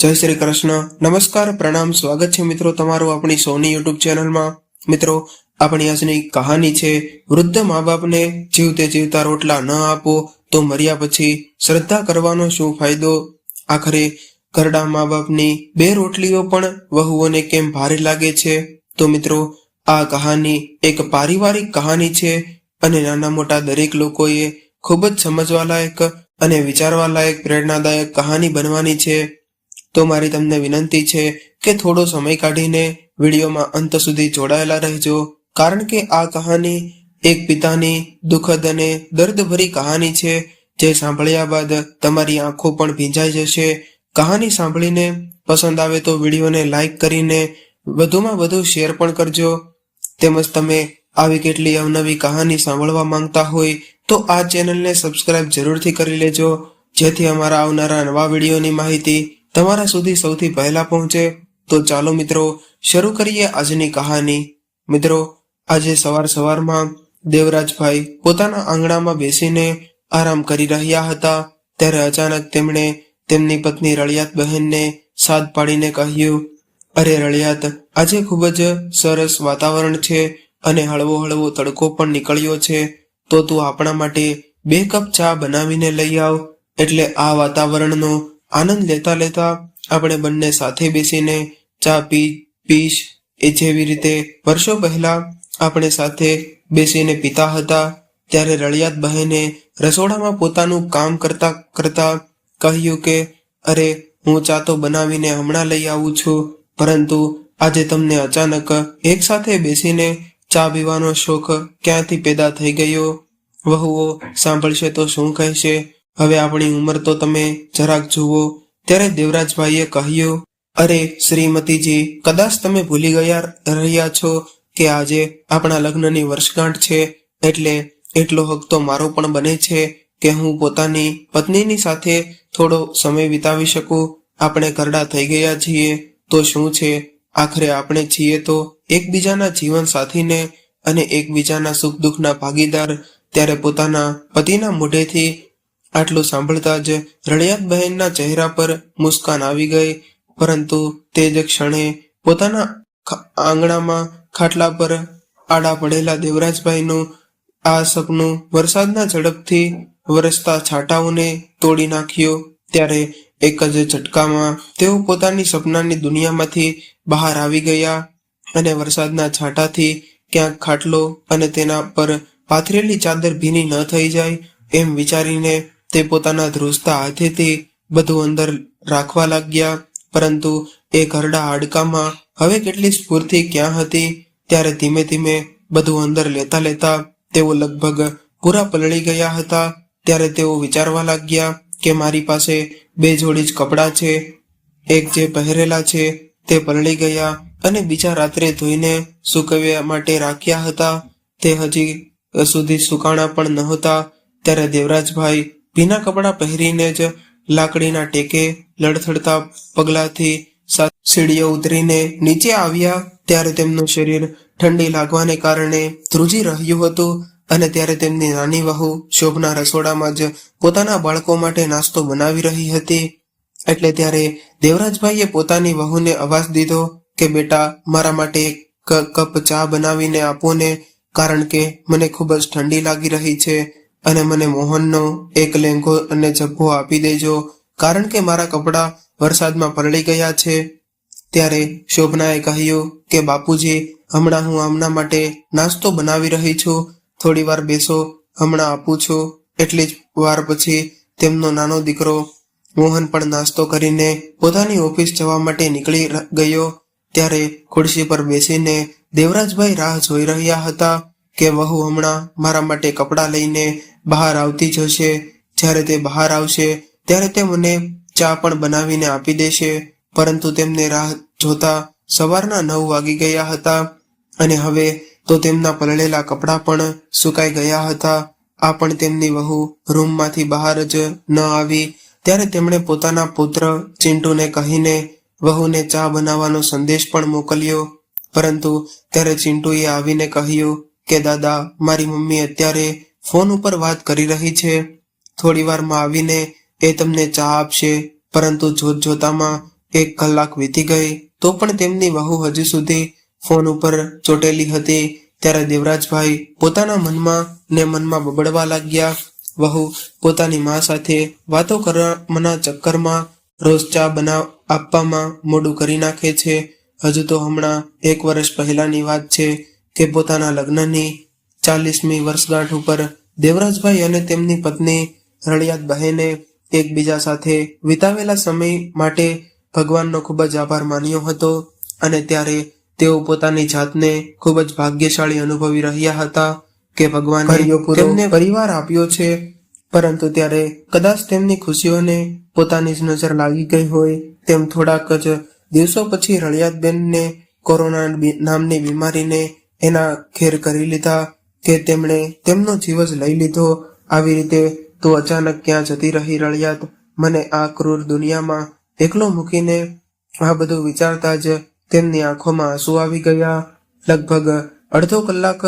જય શ્રી કૃષ્ણ, નમસ્કાર, પ્રણામ, સ્વાગત છે મિત્રો તમારું આપણી સોની યુટ્યુબ ચેનલમાં। મિત્રો, આપણી આજની કહાની છે વૃદ્ધ મા બાપને જીવતે જીવતા રોટલા ન આપો તો મર્યા પછી શ્રદ્ધા કરવાનો શું ફાયદો। આખરે ઘરડા મા બાપની બે રોટલીઓ પણ વહુઓને કેમ ભારે લાગે છે। તો મિત્રો, આ કહાની એક પારિવારિક કહાની છે અને નાના મોટા દરેક લોકોએ ખૂબ જ સમજવા લાયક અને વિચારવા લાયક પ્રેરણાદાયક કહાની બનવાની છે। તો મારી તમને વિનંતી છે કે થોડો સમય કાઢીને વિડીયોમાં અંત સુધી જોડાયેલા રહેજો, કારણ કે આ કહાની એક પિતાની દુઃખદ અને દર્દભરી કહાની છે, જે સાંભળ્યા બાદ તમારી આંખો પણ ભીંજાઈ જશે। કહાની સાંભળીને પસંદ આવે તો વિડીયોને લાઈક કરીને વધુમાં વધુ શેર પણ કરજો। તેમજ તમે આવી કેટલી અવનવી કહાની સાંભળવા માંગતા હોય તો આ ચેનલને સબસ્ક્રાઇબ જરૂરથી કરી લેજો, જેથી અમારા આવનારા નવા વિડીયોની માહિતી તમારા સુધી સૌથી પહેલા પહોંચે। તો ચાલો મિત્રો, શરૂ કરીએ આજની કહાની। મિત્રો, આજે સવારમાં દેવરાજભાઈ પોતાના આંગણામાં બેસીને આરામ કરી રહ્યા હતા, ત્યારે અચાનક તેમણે તેમની પત્ની રળિયાત બહેનને સાદ પાડીને કહ્યું, અરે રળિયાત, આજે ખૂબ જ સરસ વાતાવરણ છે અને હળવો હળવો તડકો પણ નીકળ્યો છે, તો તું આપણા માટે 2 કપ ચા બનાવીને લઈ આવ, એટલે આ વાતાવરણનો આનંદ લેતા લેતા આપણે બંને સાથે બેસીને ચા પીશ, એ જેવી રીતે વર્ષો પહેલા આપણે સાથે બેસીને પીતા હતા। ત્યારે રળિયાત બહેને રસોડામાં પોતાનું કામ કરતા કરતા કહ્યું કે અરે, હું ચા તો બનાવીને હમણાં લઈ આવું છું, પરંતુ આજે તમને અચાનક એક સાથે બેસીને ચા પીવાનો શોખ ક્યાંથી પેદા થઈ ગયો? વહુઓ સાંભળશે તો શું કહેશે? હવે આપણી ઉંમર તો તમે જરાક જુઓ। ત્યારે દેવરાજભાઈએ કહ્યું, અરે શ્રીમતીજી, કદાચ તમે ભૂલી રહ્યા છો કે આજે આપણા લગ્નની વર્ષગાંઠ છે, એટલે એટલો હક તો મારો પણ બને છે કે હું પોતાની પત્નીની સાથે થોડો સમય વિતાવી શકું। આપણે ઘરડા થઈ ગયા છીએ તો શું છે, આખરે આપણે છીએ તો એકબીજાના જીવન સાથીને અને એકબીજાના સુખ દુઃખના ભાગીદાર। ત્યારે પોતાના પતિના મોઢેથી આટલું સાંભળતા જ રળિયાત બહેનના ચહેરા પર મુસ્કાન આવી ગઈ, પરંતુ તે જ ક્ષણે પોતાના આંગણામાં ખાટલા પર આડા પડેલા દેવરાજભાઈનું આ સપનું વરસાદના ઝડપથી વરસતા છાંટાઓને તોડી નાખ્યું। ત્યારે એક જ ઝટકામાં તેઓ પોતાની સપનાની દુનિયામાંથી બહાર આવી ગયા અને વરસાદના છાંટાથી ક્યાંક ખાટલો અને તેના પર પાથરેલી ચાદર ભીની ન થઈ જાય એમ વિચારીને તે પોતાના ધ્રુજતા હાથેથી બધું અંદર રાખવા લાગ્યા, પરંતુ એ ઘરડા હાડકામાં હવે કેટલી સ્ફૂર્તિ ક્યાં હતી? ત્યારે ધીમે ધીમે બધું અંદર લેતા લેતા તેઓ લગભગ પૂરા પલળી ગયા હતા। ત્યારે તેઓ વિચારવા લાગ્યા કે મારી પાસે 2 જોડી જ કપડાં છે, એક જે પહેરેલા છે તે પલળી ગયા અને બીજા રાત્રે ધોઈને સૂકવવા માટે રાખ્યા હતા, તે હજી સુધી સુકાણા પણ નહોતા। ત્યારે દેવરાજભાઈ ભીના કપડાં પહેરીને જ લાકડીના ટેકે લડથડતા પગલાથી સીડીઓ ઉતરીને નીચે આવ્યા। ત્યારે તેમનું શરીર ઠંડી લાગવાને કારણે ધ્રુજી રહ્યું હતું અને ત્યારે તેમની નાની વહુ શોભના રસોડામાં જ પોતાના બાળકો માટે નાસ્તો બનાવી રહી હતી। એટલે ત્યારે દેવરાજભાઈએ પોતાની વહુને અવાજ દીધો કે બેટા, મારા માટે 1 કપ ચા બનાવીને આપો ને, કારણ કે મને ખૂબ જ ઠંડી લાગી રહી છે, અને મને મોહનનો 1 લેંઘો અને ઝભ્ભો આપી દેજો, કારણ કે મારા કપડાં વરસાદમાં પલળી ગયા છે। ત્યારે શોભનાએ કહ્યું કે બાપુજી, હમણાં હું આમના માટે નાસ્તો બનાવી રહી છું, થોડી વાર બેસો, હમણાં આપું છું। એટલી જ વાર પછી તેમનો નાનો દીકરો મોહન પણ નાસ્તો કરીને પોતાની ઓફિસ જવા માટે નીકળી ગયો। ત્યારે ખુરશી પર બેસીને દેવરાજભાઈ રાહ જોઈ રહ્યા હતા કે વહુ હમણાં મારા માટે કપડાં લઈને બહાર આવતી જ હશે, જ્યારે તે બહાર આવશે ત્યારે તે મને ચા પણ બનાવીને આપી દેશે, પરંતુ તેમને રાહ જોતા સવારના 9 વાગી ગયા હતા અને હવે તો તેમના પલળેલા કપડાં પણ સુકાઈ ગયા હતા। આ પણ તેમની વહુ રૂમમાંથી બહાર જ ન આવી। ત્યારે તેમણે પોતાના પુત્ર ચિંટુને કહીને વહુને ચા બનાવવાનો સંદેશ પણ મોકલ્યો, પરંતુ ત્યારે ચિંટુએ આવીને કહ્યું કે દાદા, મારી મમ્મી અત્યારે ફોન ઉપર વાત કરી રહી છે, થોડી વારમાં આવીને એ તમને ચા આપશે, પરંતુ જોતજોતામાં 1 કલાક વીતી ગઈ તો પણ તેમની વહુ હજુ સુધી ફોન ઉપર ચોટેલી હતી. ત્યારે દેવરાજભાઈ પોતાના મનમાં બબડવા લાગ્યા. વહુ પોતાની મા સાથે વાતો કરવાના ચક્કરમાં રોજ ચા આપવામાં મોડું કરી નાખે છે. હજુ તો હમણાં 1 વર્ષ પહેલાની વાત છે કે પોતાના લગ્નની 40મી વર્ષગાંઠ ઉપર દેવરાજભાઈ અને તેમની પત્ની રળિયાત બહેને એકબીજા સાથે વિતાવેલા સમય માટે ભગવાનનો ખૂબ જ આભાર માન્યો હતો અને ત્યારે તેઓ પોતાની જાતને ખૂબ જ ભાગ્યશાળી અનુભવી રહ્યા હતા કે ભગવાને તેમને પરિવાર આપ્યો છે. પરંતુ ત્યારે કદાચ તેમની ખુશીઓને પોતાની જ નજર લાગી ગઈ હોય તેમ થોડાક જ દિવસો પછી રળિયાતબેનને કોરોના નામની બીમારીને એના ખેર કરી લીધા કે તેમણે તેમનો જીવ જ લઈ લીધો. આવી રીતે તો અચાનક ક્યાં જતી રહી રળિયાત, મને આ ક્રૂર દુનિયામાં એકલો મૂકીને? આ બધું વિચારતા જ તેમની આંખોમાં આંસુ આવી ગયા. લગભગ અડધો કલાક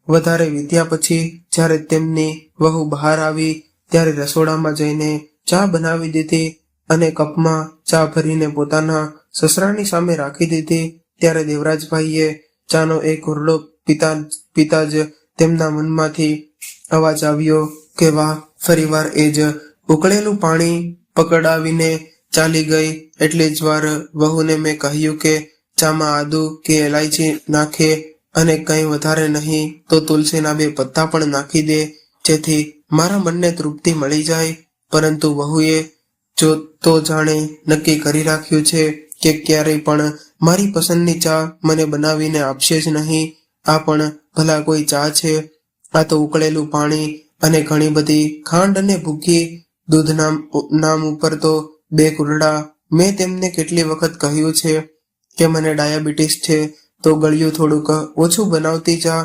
વધારે વીત્યા પછી જ્યારે તેમની વહુ બહાર આવી ત્યારે રસોડામાં જઈને ચા બનાવી દીધી અને કપમાં ચા ભરીને પોતાના સસરાની સામે રાખી દીધી. ત્યારે દેવરાજભાઈએ ચાનો એક ઘૂંટડો પીતા જ તેમના મનમાંથી અવાજ આવ્યો કે વાહ, ફરીવાર એ જ ઉકળેલું પાણી પકડાવીને ચાલી ગઈ. એટલી જ વાર વહુને મેં કહ્યું કે ચામાં આદુ કે એલાયચી નાખે અને કંઈ વધારે નહીં તો તુલસીના 2 પત્તા પણ નાખી દે, જેથી મારા મનને તૃપ્તિ મળી જાય. પરંતુ વહુએ તો જાણે નક્કી કરી રાખ્યું છે કે ક્યારેય પણ મારી પસંદની ચા મને બનાવીને આપશે જ નહીં. આ પણ ભલા કોઈ ચા છે? આ તો ઉકળેલું પાણી અને ઘણી બધી ખાંડ અને ભૂકી દૂધ નામ ઉપર તો 2 ઘૂંટડા. મેં તેમને કેટલી વખત કહ્યું છે કે મને ડાયાબિટીસ છે તો ગળ્યું થોડુંક ઓછું બનાવતી ચા.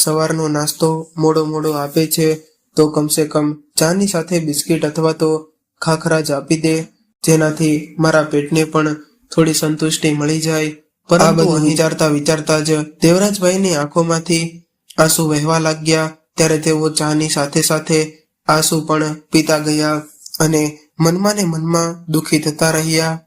સવારનો નાસ્તો મોડો આપે છે તો કમસે કમ ચાની સાથે બિસ્કિટ અથવા તો ખાખરા જ આપી દે, જેનાથી મારા પેટને પણ થોડી સંતુષ્ટિ મળી જાય. પરંતુ વિચારતા જ દેવરાજભાઈની આંખોમાંથી આંસુ વહેવા લાગ્યા. ત્યારે તેઓ ચાની સાથે સાથે આંસુ પણ પીતા ગયા અને મનમાં ને મનમાં દુઃખી થતા રહ્યા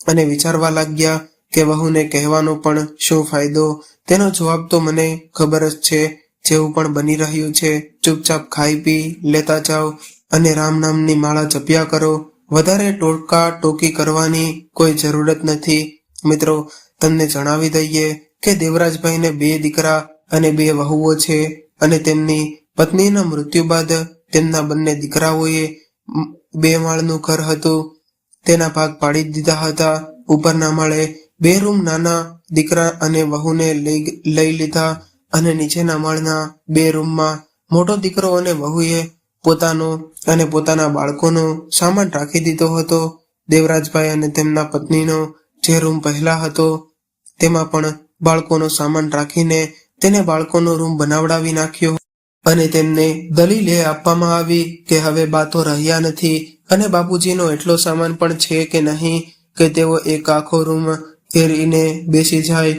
અને વિચારવા લાગ્યા કે વહુને કહેવાનો પણ શું ફાયદો? તેનો જવાબ તો મને ખબર જ છે. જેવું પણ બની રહ્યું છે ચૂપચાપ ખાઈ પી લેતા જાઓ અને રામ નામની માળા જપ્યા કરો. વધારે ટોકી કરવાની કોઈ જરૂરત નથી. મિત્રો, તમને જણાવી દઈએ કે દેવરાજભાઈને 2 દીકરા અને 2 વહુઓ છે અને તેમની પત્નીના મૃત્યુ બાદ તેમના બંને દીકરાઓએ 2 માળનું ઘર હતું તેના ભાગ પાડી દીધા હતા. ઉપરના માળે 2 રૂમ નાના દીકરા અને વહુને લઈ લીધા અને નીચેના માળના 2 રૂમમાં મોટો દીકરો અને વહુએ પોતાનો અને પોતાના બાળકોનો સામાન રાખી દીધો હતો. દેવરાજભાઈ અને તેમના પત્નીનો જે રૂમ પહેલા હતો તેમાં પણ બાળકોનો સામાન રાખીને તેને બાળકોનો રૂમ બનાવડાવી નાખ્યો અને તેમને દલીલ એ આપવામાં આવી કે હવે બાતો રહ્યા નથી અને બાપુજીનો એટલો સામાન પણ છે કે નહીં કે તેઓ એક આખો રૂમ ઘેરીને બેસી જાય.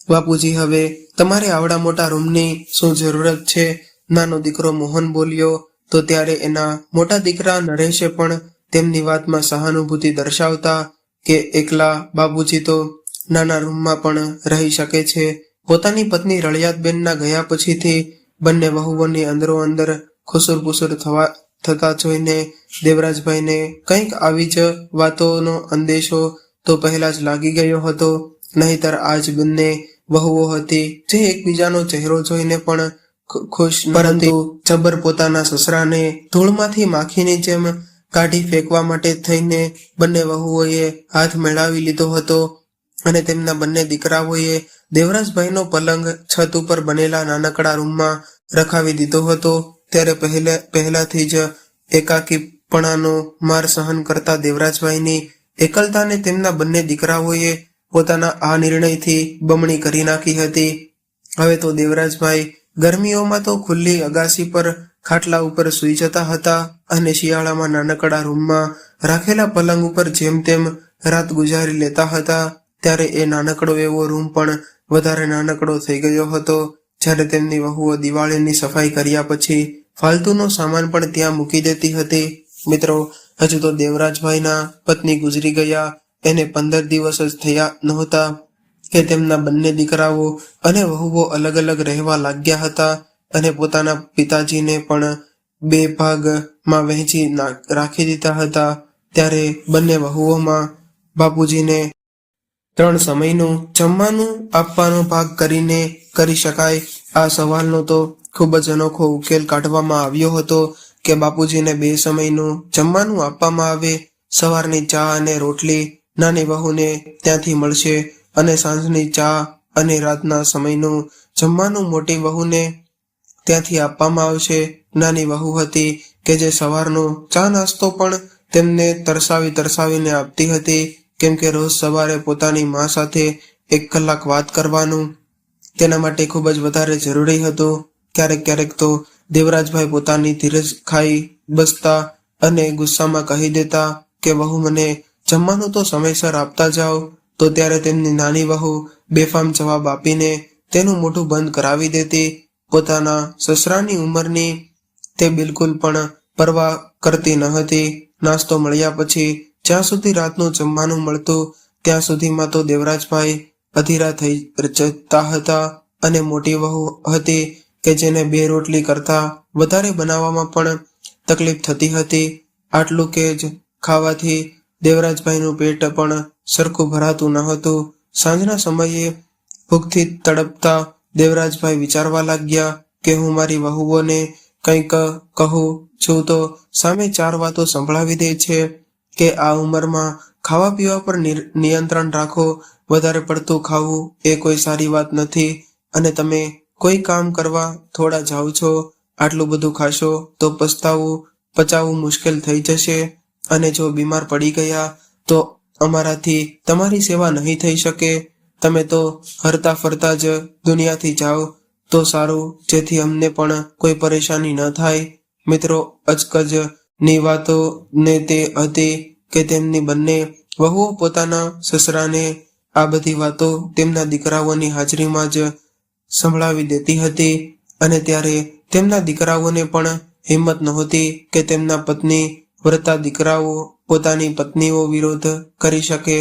બાપુજી, હવે તમારે આવડા મોટા રૂમની શું જરૂરત છે? નાનો દીકરો મોહન બોલ્યો. તો ત્યારે એના મોટા દીકરા નરેશે પણ તેમની વાતમાં સહાનુભૂતિ દર્શાવતા કે એકલા બાપુજી તો નાના રૂમમાં પણ રહી શકે છે. પોતાની પત્ની રળિયાતબેનના ગયા પછીથી બંને વહુઓની અંદરો અંદર ખુસુર-પુસુર થતા જોઈને દેવરાજભાઈને કંઈક આવી જ વાતોનો અંદેશો તો પહેલા જ લાગી ગયો હતો. નહીતર આજ બંને વહુઓ હતી જે એકબીજાનો ચહેરો જોઈને પણ ખુશ, પરંતુ જબર પોતાના સસરાને ધૂળમાંથી માખીની જેમ કાઢી ફેંકવા માટે થઈને બંને વહુઓએ હાથ મેળાવી લીધો હતો અને તેમના બંને દીકરાઓએ દેવરાજભાઈનો પલંગ છત ઉપર બનેલા નાનકડા રૂમમાં રખાવી દીધો હતો. ત્યારે પહેલાથી જ એકાકીપણાનો માર સહન કરતા દેવરાજભાઈની એકલતાને તેમના બંને દીકરાઓએ પોતાના આ નિર્ણયથી બમણી કરી નાખી હતી. હવે તો દેવરાજભાઈ ગરમીઓમાં તો ખુલ્લી અગાસી પર ખાટલા ઉપર સૂઈ જતા હતા અને શિયાળામાં નાનકડા રૂમમાં રાખેલા પલંગ ઉપર જેમ તેમ રાત ગુજારી લેતા હતા. ત્યારે એ નાનકડો એવો રૂમ પણ વધારે નાનકડો થઈ ગયો હતો. જ્યારે તેમની વહુઓ દિવાળીની સફાઈ કર્યા પછી ફાલતુનો સામાન પણ ત્યાં મૂકી દેતી હતી. મિત્રો, હજુ તો દેવરાજભાઈના પત્ની ગુજરી ગયા એને 15 દિવસ જ થયા નહોતા કે તેમના બંને દીકરાઓ અને વહુઓ અલગ અલગ રહેવા લાગ્યા હતા અને પોતાના પિતાજીને પણ 2 ભાગમાં વહેંચી રાખી દીધા હતા. ત્યારે બંને વહુઓમાં બાપુજીને 3 સમયનું જમવાનું આપવાનો ભાગ કરીને કરી શકાય. આ સવાલનો તો ખૂબ જ અનોખો ઉકેલ કાઢવામાં આવ્યો હતો કે બાપુજીને 2 સમયનું જમવાનું આપવામાં આવે. સવારની ચા અને રોટલી નાની વહુને ત્યાંથી મળશે અને સાંજની ચા અને રાતના સમયનું જમવાનું મોટી વહુને ત્યાંથી આપવામાં આવશે. નાની વહુ હતી કે જે સવારનો ચા નાસ્તો પણ તેમને તરસાવીને આપતી હતી, કેમ કે રોજ સવારે પોતાની મા સાથે 1 કલાક વાત કરવાનું તેના માટે ખૂબ જ વધારે જરૂરી હતું. ક્યારેક તો દેવરાજભાઈ પોતાની ધીરજ ખાઈ બસતા અને ગુસ્સામાં કહી દેતા કે વહુ મને જમવાનું તો સમયસર આપતા જાઓ. તો ત્યારે તેમની નાની વહુ બેફામ જવાબ આપીને તેનું મોઢું બંધ કરાવી દેતી. પોતાના સસરાની ઉંમરની તે બિલકુલ પણ પરવા કરતી ન હતી. નાસ્તો મળ્યા પછી જ્યાં સુધી રાતનું જમવાનું મળતું ત્યાં સુધીમાં તો દેવરાજભાઈ અધીરા થઈ જતા હતા અને મોટી વહુ હતી કે જેને 2 રોટલી કરતા વધારે બનાવવામાં પણ તકલીફ થતી હતી. આટલું કે જ ખાવાથી દેવરાજભાઈનું પેટ પણ સરખું ભરાતું ન હતું. સાંજના સમયે ભૂખથી તડપતા દેવરાજભાઈ વિચારવા લાગ્યા કે હું મારી વહુઓને કંઈક કહું છું તો સામે 4 વાતો સંભળાવી દે છે કે આ ઉંમરમાં ખાવા પીવા પર નિયંત્રણ રાખો, વધારે પડતું ખાવું એ કોઈ સારી વાત નથી અને તમે કોઈ કામ કરવા થોડા જાઓ છો, આટલું બધું ખાશો તો પચાવવું મુશ્કેલ થઈ જશે અને જો બીમાર પડી ગયા તો અમારાથી તમારી સેવા નહીં થઈ શકે. તમે તો હરતા ફરતા જ દુનિયાથી જાઓ તો સારું, જેથી અમને પણ કોઈ પરેશાની ન થાય. મિત્રો, અચકજની વાતો ને તે હતી કે તેમની બંને વહુઓ પોતાના સસરાને આ બધી વાતો તેમના દીકરાઓની હાજરીમાં જ સંભળાવી દેતી હતી અને ત્યારે તેમના દીકરાઓને પણ હિંમત નહોતી કે તેમના પત્ની વ્રતા દીકરાઓ પોતાની પત્નીઓ વિરોધ કરી શકે.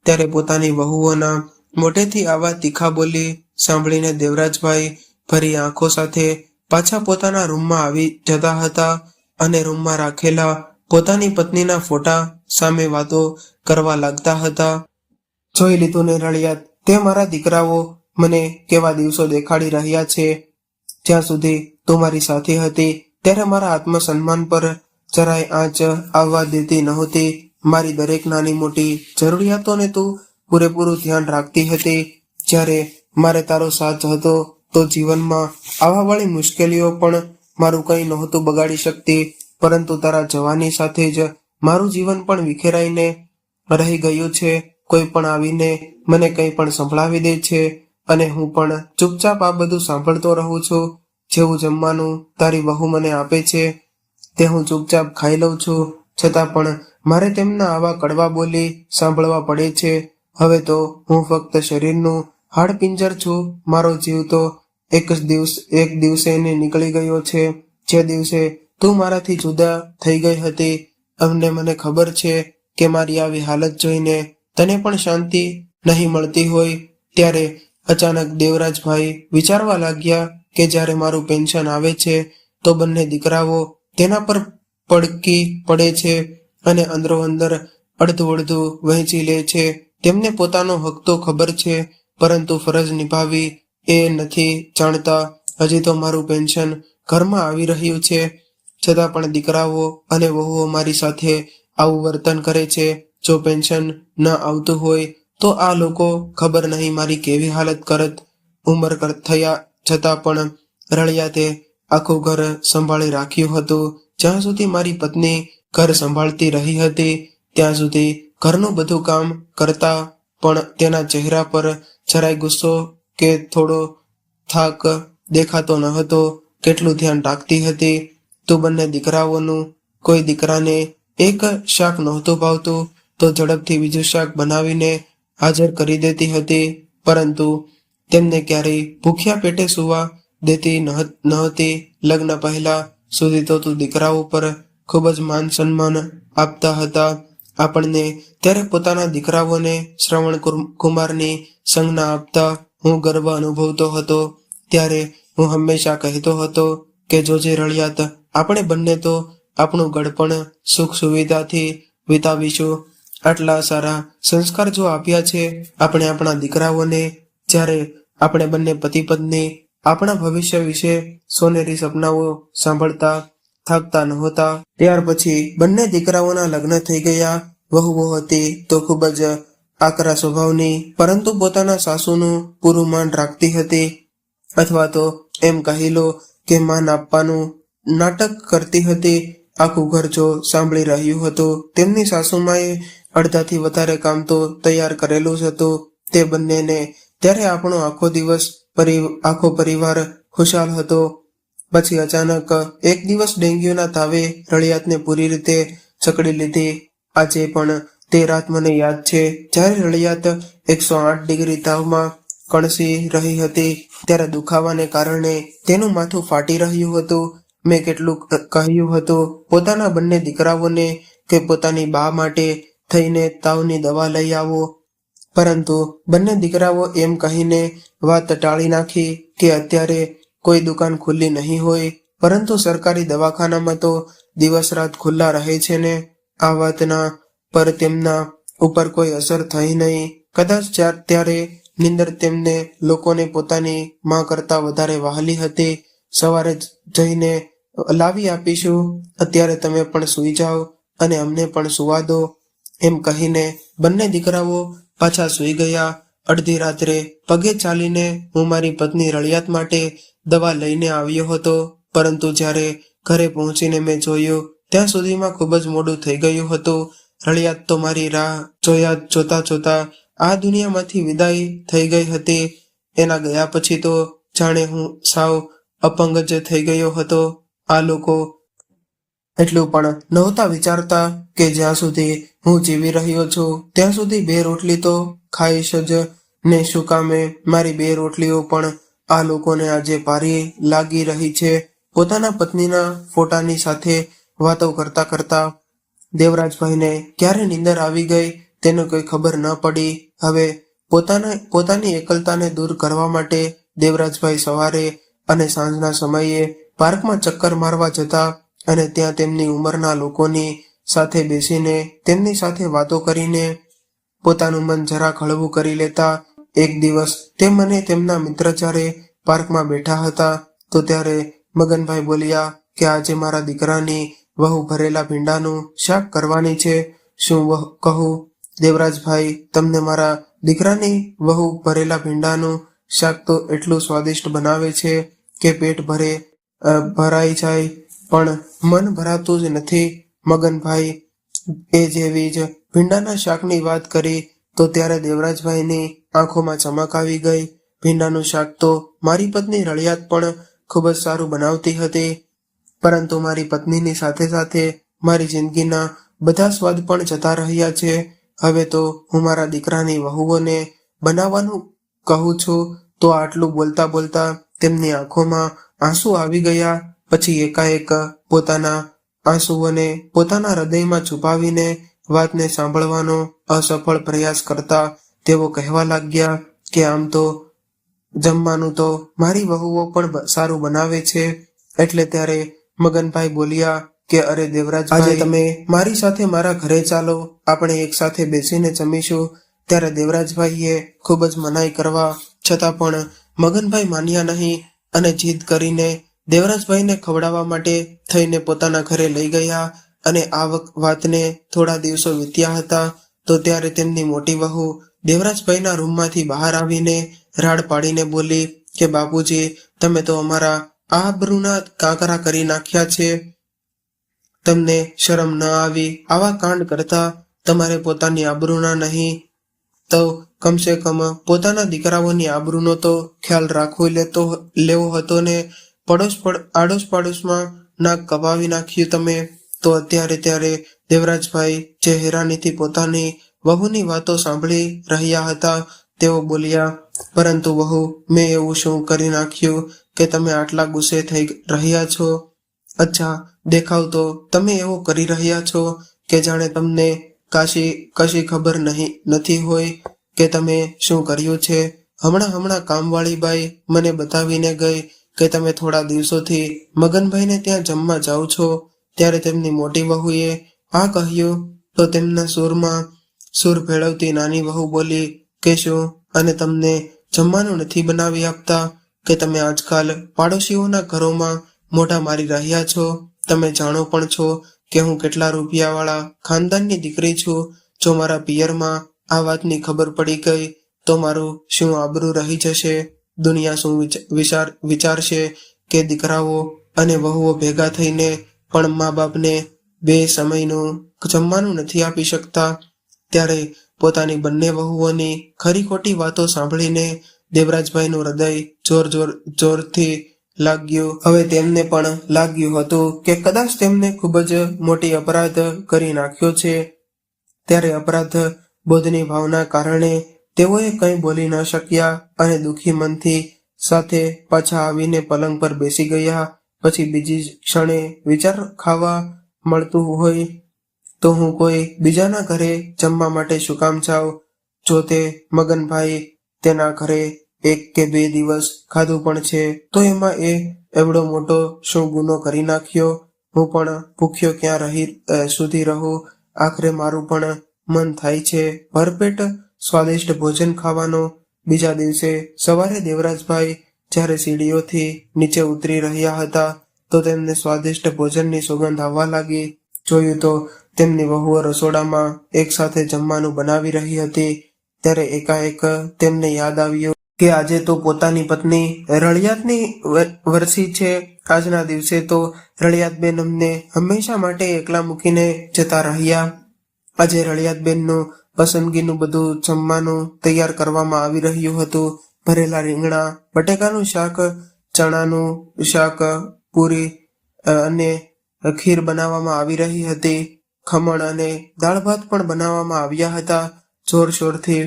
ત્યારે પોતાની વહુઓના મોઢેથી આવા તીખા બોલી સાંભળીને દેવરાજભાઈ ભરી આંખો સાથે પાછા પોતાના રૂમમાં આવી જતા હતા અને રૂમમાં રાખેલા પોતાની પત્નીના ફોટા સામે વાતો કરવા લાગતા હતા. જોઈ લીધું ને રળિયાત, તે મારા દીકરાઓ મને કેવા દિવસો દેખાડી રહ્યા છે. જ્યાં સુધી તું મારી સાથે હતી ત્યારે મારા આત્મસન્માન પર જરાય આંચ આવવા દેતી નહોતી. મારી દરેક નાની મોટી જરૂરિયાતોને તું પૂરેપૂરું ધ્યાન રાખતી હતી. જ્યારે મારે તારો સાથ હતો તો જીવનમાં આવાવાળી મુશ્કેલીઓ પણ મારું કંઈ નહોતું બગાડી શકતી, પરંતુ તારા જવાની સાથે જ મારું જીવન પણ વિખેરાઈને રહી ગયું છે. કોઈ પણ આવીને મને કંઈ પણ સંભળાવી દે છે અને હું પણ ચૂપચાપ આ બધું સાંભળતો રહું છું. જેવું જમવાનું તારી વહુ મને આપે છે તે હું ચૂપચાપ ખાઈ લઉં છું, છતાં પણ મારે તેમના આવા કડવા બોલી સાંભળવા પડે છે. હવે તો હું ફક્ત શરીરનું હાડપિંજર છું. મારો જીવ તો એક દિવસે ને નીકળી ગયો છે, જે દિવસે તું મારાથી જુદા થઈ ગઈ હતી. અને મને ખબર છે કે મારી આવી હાલત જોઈને તને પણ શાંતિ નહીં મળતી હોય. ત્યારે અચાનક દેવરાજભાઈ વિચારવા લાગ્યા કે જ્યારે મારું પેન્શન આવે છે તો બંને દીકરાઓ તેના પર પડકી પડે છે અને અંદરો અંદર અડધું વહેંચી લે છે. તેમને પોતાનો હક તો ખબર છે, પરંતુ ફરજ નિભાવી એ નથી જાણતા. હજી તો મારું પેન્શન ઘરમાં આવી રહ્યું છે, છતાં પણ દીકરાઓ અને વહુઓ મારી સાથે આવું વર્તન કરે છે. જો પેન્શન ન આવતું હોય તો આ લોકો ખબર નહીં મારી કેવી હાલત કરત. ઉંમર થયા છતાં પણ રળિયાતે આખું ઘર સંભાળી રાખ્યું હતું. જ્યાં સુધી મારી પત્ની ઘર સંભાળતી રહી હતી ત્યાં સુધી ઘરનું બધું કામ કરતા પણ તેના ચહેરા પર જરાય ગુસ્સો કે થોડો થાક દેખાતો ન હતો. કેટલું ધ્યાન રાખતી હતી. તો બંને દીકરાઓનું કોઈ દીકરાને એક શાક નહોતું ભાવતું તો ઝડપથી બીજું શાક બનાવીને હાજર કરી દેતી હતી, પરંતુ તેમને ક્યારેય ભૂખ્યા પેટે સૂવા દેતી નહોતી. લગ્ન પહેલા સુધી તો તું દીકરાઓ પર ખૂબ જ માન સન્માન આપતા હતા, આપણને ત્યારે પોતાના દીકરાઓને શ્રવણ કુમારની સંજ્ઞા આપતા હું ગર્વ અનુભવતો હતો. ત્યારે હું હંમેશા કહેતો હતો કે જોજે રળિયાત, આપણે બંને તો આપણું ગળપણ સુખ સુવિધાથી વિતાવીશું. આટલા સારા સંસ્કાર જો આપ્યા છે આપણે આપણા દીકરાઓને, જ્યારે આપણે બંને પતિ પત્ની આપણા ભવિષ્ય વિશે સોનેરી સપનાઓ સાંભળતા થાકતા નહોતા. ત્યાર પછી બંને દીકરાઓના લગ્ન થઈ ગયા. વહુઓ હતી તો ખૂબ જ આકરા સ્વભાવની, પરંતુ પોતાના સાસુનું પૂરું માન રાખતી હતી, અથવા તો એમ કહી લો કે માન આપવાનું નાટક કરતી હતી. આખું ઘર જો સાંભળી રહ્યું હતું. તેમની સાસુમાએ અડધાથી વધારે કામ તો તૈયાર કરેલું જ હતું તે બંનેને. ત્યારે આપણો આખો પરિવાર ખુશાલ હતો. પછી અચાનક એક દિવસ ડેન્ગ્યુના તાવે રળિયાતને પૂરી રીતે જકડી લીધી. આજે પણ તે રાત મને યાદ છે જ્યારે રળિયાત 108 ડિગ્રી તાવમાં કણસી રહી હતી. ત્યારે દુખાવાને કારણે તેનું માથું ફાટી રહ્યું હતું. મેં કેટલું કહ્યું હતું પોતાના બંને દીકરાઓને કે પોતાની બા માટે થઈને તાવની દવા લઈ આવો, પરંતુ બંને દીકરાઓ એમ કહીને વાત ટાળી નાખી કે અત્યારે કોઈ દુકાન ખુલ્લી નહીં હોય, પરંતુ સરકારી દવાખાનામાં તો દિવસ રાત ખુલ્લા રહે છે ને. આ વાતના પર તેમના ઉપર કોઈ અસર થઈ નહીં. કદાચ ત્યારે નિંદર તેમને લોકોને પોતાની માં કરતા વધારે વહાલી હતી. સવારે જઈને લાવી આપીશું, અત્યારે તમે પણ સૂઈ જાઓ અને અમને પણ સુવા દો, એમ કહીને બંને દીકરાઓ પાછા સૂઈ ગયા. અડધી રાત્રે પગે ચાલીને હું મારી પત્ની રળિયાત માટે દવા લઈને આવ્યો હતો, પરંતુ જ્યારે ઘરે પહોંચીને મેં જોયું ત્યાં સુધીમાં ખૂબ જ મોડું થઈ ગયું હતું. રળિયાત તો મારી રાહ જોતા આ દુનિયામાંથી વિદાય થઈ ગઈ હતી. એના ગયા પછી તો જાણે હું સાવ અપંગ જ થઈ ગયો હતો. આ લોકો એટલું પણ નહોતા વિચારતા કે જ્યાં સુધી હું જીવી રહ્યો છું ત્યાં સુધી 2 રોટલી તો ખાઈશ જ ને, શું કામે મારી 2 રોટલીઓ પણ આ લોકોને આજે ભારી લાગી રહી છે. પોતાના પત્નીના ફોટાની સાથે વાતો કરતા કરતા દેવરાજભાઈને ક્યારે નીંદર આવી ગઈ તેને કોઈ ખબર ન પડી. હવે પોતાની એકલતાને દૂર કરવા માટે દેવરાજભાઈ સવારે અને સાંજના સમયે પાર્કમાં ચક્કર મારવા જતા અને ત્યાં તેમની ઉંમરના લોકોની સાથે બેસીને તેમની સાથે વાતો કરીને પોતાનું મન જરાક હળવું કરી લેતા. એક દિવસ તે મને તેમના મિત્ર જ્યારે પાર્કમાં બેઠા હતા તો ત્યારે મગનભાઈ બોલ્યા કે આજે મારા દીકરાની વહુ ભરેલા ભીંડાનું શાક કરવાની છે. શું કહું દેવરાજભાઈ, તમને મારા દીકરાની વહુ ભરેલા ભીંડાનું શાક તો એટલું સ્વાદિષ્ટ બનાવે છે કે પેટ ભરાઈ જાય, પણ મન ભરાતું જ નથી. મગનભાઈ એ જેવી જ ભીંડાના શાકની વાત કરી તો ત્યારે દેવરાજભાઈની આંખોમાં ચમક આવી ગઈ. ભીંડાનું શાક તો મારી પત્ની રળિયાત પણ ખૂબ જ સારું બનાવતી હતી, પરંતુ મારી પત્નીની સાથે સાથે મારી જિંદગીના બધા સ્વાદ પણ જતા રહ્યા છે. હવે તો હું મારા દીકરાની વહુઓને બનાવવાનું કહું છું તો આટલું બોલતા બોલતા તેમની આંખોમાં આંસુ આવી ગયા. પછી એકાએક પોતાના આંસુઓને પોતાના હૃદયમાં છુપાવીને વાતને સાંભળવાનો અસફળ પ્રયાસ કરતા તેઓ કહેવા લાગ્યા કે આમ તો જમવાનું તો મારી વહુઓ પણ સારું બનાવે છે. એટલે ત્યારે મગનભાઈ બોલ્યા કે અરે દેવરાજભાઈ, આજે તમે મારી સાથે મારા ઘરે ચાલો, આપણે એક સાથે બેસીને જમીશું. ત્યારે દેવરાજભાઈએ ખૂબ જ મનાઈ કરવા છતાં પણ મગનભાઈ માન્યા નહીં અને જીદ કરીને દેવરાજભાઈને ખવડાવવા માટે થઈને પોતાના ઘરે લઈ ગયા. અને આ વાતને થોડા દિવસો વીત્યા હતા તો ત્યારે તેમની મોટી વહુ દેવરાજભાઈના રૂમમાંથી બહાર આવીને રાડ પાડીને બોલી કે બાપુજી, તમે તો અમારા આબરૂના કાંકરા કરી નાખ્યા છે. તમને શરમ ન આવી? આવા કાંડ કરતા તમારે પોતાની આબરૂના નહીં તો કમસે કમ પોતાના દીકરાઓની આબરૂનો તો ખ્યાલ લેવો હતો ને. આડોશ પાડોશમાં નાક કપાવી નાખ્યું તમે. તો ત્યારે દેવરાજભાઈ જે હેરાનીથી પોતાની વહુની વાતો સાંભળી રહ્યા હતા તેઓ બોલ્યા, પરંતુ વહુ, મેં એવું શું કરી નાખ્યું કે તમે આટલા ગુસ્સે થઈ રહ્યા છો? અચ્છા, દેખાવ તો તમે એવો કરી રહ્યા છો કે જાણે તમને કશી ખબર નથી હોય કે તમે શું કર્યું છે. હમણાં કામવાળી બાઈ મને બતાવીને ગઈ કે તમે થોડા દિવસોથી મગનભાઈને ત્યાં જમવા જાઓ છો. ત્યારે તેમની મોટી વહુએ આ કહ્યું તો તેમના સૂર ભેળવતી નાની વહુ બોલી કે શું અને તમને જમવાનું નથી બનાવી આપતા કે તમે આજકાલ પાડોશીઓના ઘરોમાં મોઢા મારી રહ્યા છો. તમે જાણો પણ છો કે હું કેટલા રૂપિયાવાળા ખાનદાનની દીકરી છું. જો મારા પિયરમાં આ વાતની ખબર પડી ગઈ તો મારું શું આબરૂ રહી જશે. દુનિયા શું વિચારશે કે દીકરાઓ અને વહુઓ ભેગા થઈને પણ મા બાપને 2 સમયનું જમવાનું નથી આપી શકતા. ત્યારે પોતાની બંને વહુઓની ખરી ખોટી વાતો સાંભળીને દેવરાજભાઈનું હૃદય જોરથી લાગ્યું. હવે તેમને પણ લાગ્યું હતું કે કદાચ તેમને ખૂબ જ મોટી અપરાધ કરી નાખ્યો છે. ત્યારે અપરાધ બોધની ભાવના કારણે તેઓએ કંઈ બોલી ન શક્યા અને દુઃખી મનથી સાથે પાછા આવીને પલંગ પર બેસી ગયા. પછી બીજી ક્ષણે વિચાર ખાવા મળતું હોય તો હું કોઈ બીજાના ઘરે જમવા માટે શું કામ જાઉં. જો તે મગનભાઈ તેના ઘરે 1 કે 2 દિવસ ખાધું પણ છે તો એમાં એવડો મોટો શું ગુનો કરી નાખ્યો. હું પણ ભૂખ્યો ક્યાં સુધી રહું. આખરે મારું પણ મન થાય છે ભરપેટ સ્વાદિષ્ટ ભોજન ખાવાનો. બીજા દિવસે સવારે દેવરાજભાઈ જ્યારે સીડીઓથી નીચે ઉતરી રહ્યા હતા તો તેમને સ્વાદિષ્ટ ભોજનની સુગંધ આવવા લાગી. જોયું તો તેમની વહુઓ રસોડામાં એક સાથે જમવાનું બનાવી રહી હતી. ત્યારે એકાએક તેમને યાદ આવ્યું કે આજે તો પોતાની પત્ની રળિયાતની વરસી છે. આજના દિવસે તો રળિયાતબેન અમને હંમેશા માટે એકલા મૂકીને જતા રહ્યા. આજે રળિયાતબેનનું પસંદગીનું બધું જમવાનું તૈયાર કરવામાં આવી રહ્યું હતું. ભરેલા રીંગણા, બટેકાનું શાક, ચણાનું શાક, પૂરી અને ખીર બનાવવામાં આવી રહી હતી. ખમણ અને દાળ ભાત પણ બનાવવામાં આવ્યા હતા. જોરશોરથી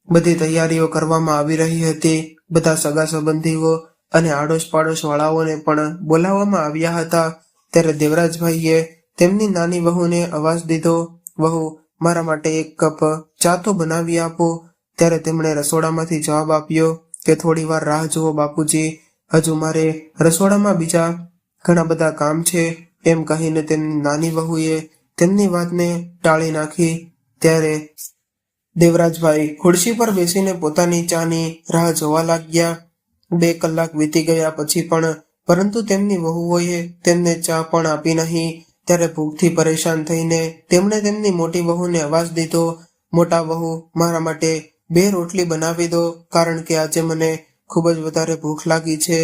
બધી તૈયારીઓ કરવામાં આવી રહી હતી. બધા સગા સંબંધીઓ અને આડોશ પાડોશ વાળાઓને પણ બોલાવવામાં આવ્યા હતા. ત્યારે દેવરાજભાઈએ તેમની નાની વહુને અવાજ દીધો, વહુ મારા માટે 1 કપ ચા તો બનાવી આપો. ત્યારે તેમણે રસોડામાંથી જવાબ આપ્યો કે થોડી વાર રાહ જુઓ બાપુજી, હજુ મારે રસોડામાં બીજા ઘણા બધા કામ છે. એમ કહીને તેમની નાની વહુએ તેમની વાતને ટાળી નાખી. ત્યારે દેવરાજભાઈ ખુરશી પર બેસીને પોતાની ચાની રાહ જોવા લાગ્યા. 2 કલાક વીતી ગયા પછી પણ પરંતુ તેમની વહુઓએ તેમને ચા પણ આપી નહીં. ત્યારે ભૂખથી પરેશાન થઈને તેમણે તેમની મોટી વહુને અવાજ દીધો, મોટા વહુ મારા માટે 2 રોટલી બનાવી દો, કારણ કે આજે મને ખૂબ જ વધારે ભૂખ લાગી છે.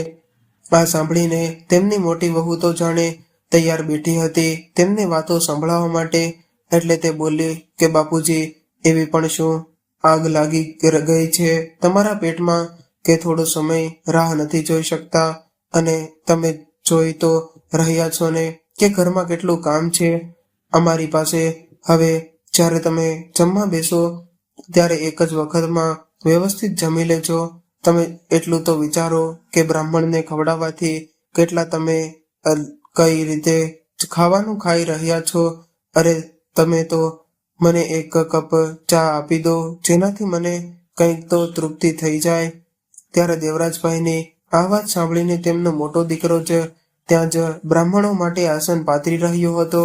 આ સાંભળીને તેમની મોટી વહુ તો જાણે તૈયાર બેઠી હતી તેમની વાતો સાંભળવા માટે. એટલે તે બોલી કે બાપુજી, એવી પણ શું આગ લાગી ગઈ છે તમારા પેટમાં કે થોડો સમય રાહ નથી જોઈ શકતા? અને તમે જોઈ તો રહ્યા છો ને કે ઘરમાં કેટલું કામ છે અમારી પાસે. હવે જ્યારે તમે જમવા બેસો ત્યારે એક જ વખતમાં વ્યવસ્થિત જમી લેજો. તમે એટલું તો વિચારો કે બ્રાહ્મણને ખવડાવવાથી કેટલા તમે કઈ રીતે ખાવાનું ખાઈ રહ્યા છો. અરે તમે તો મને 1 કપ ચા આપી દો, જેનાથી મને કંઈક તો તૃપ્તિ થઈ જાય. ત્યારે દેવરાજભાઈની આ વાત સાંભળીને તેમનો મોટો દીકરો જ ત્યાં જ બ્રાહ્મણો માટે આસન પાથરી રહ્યો હતો.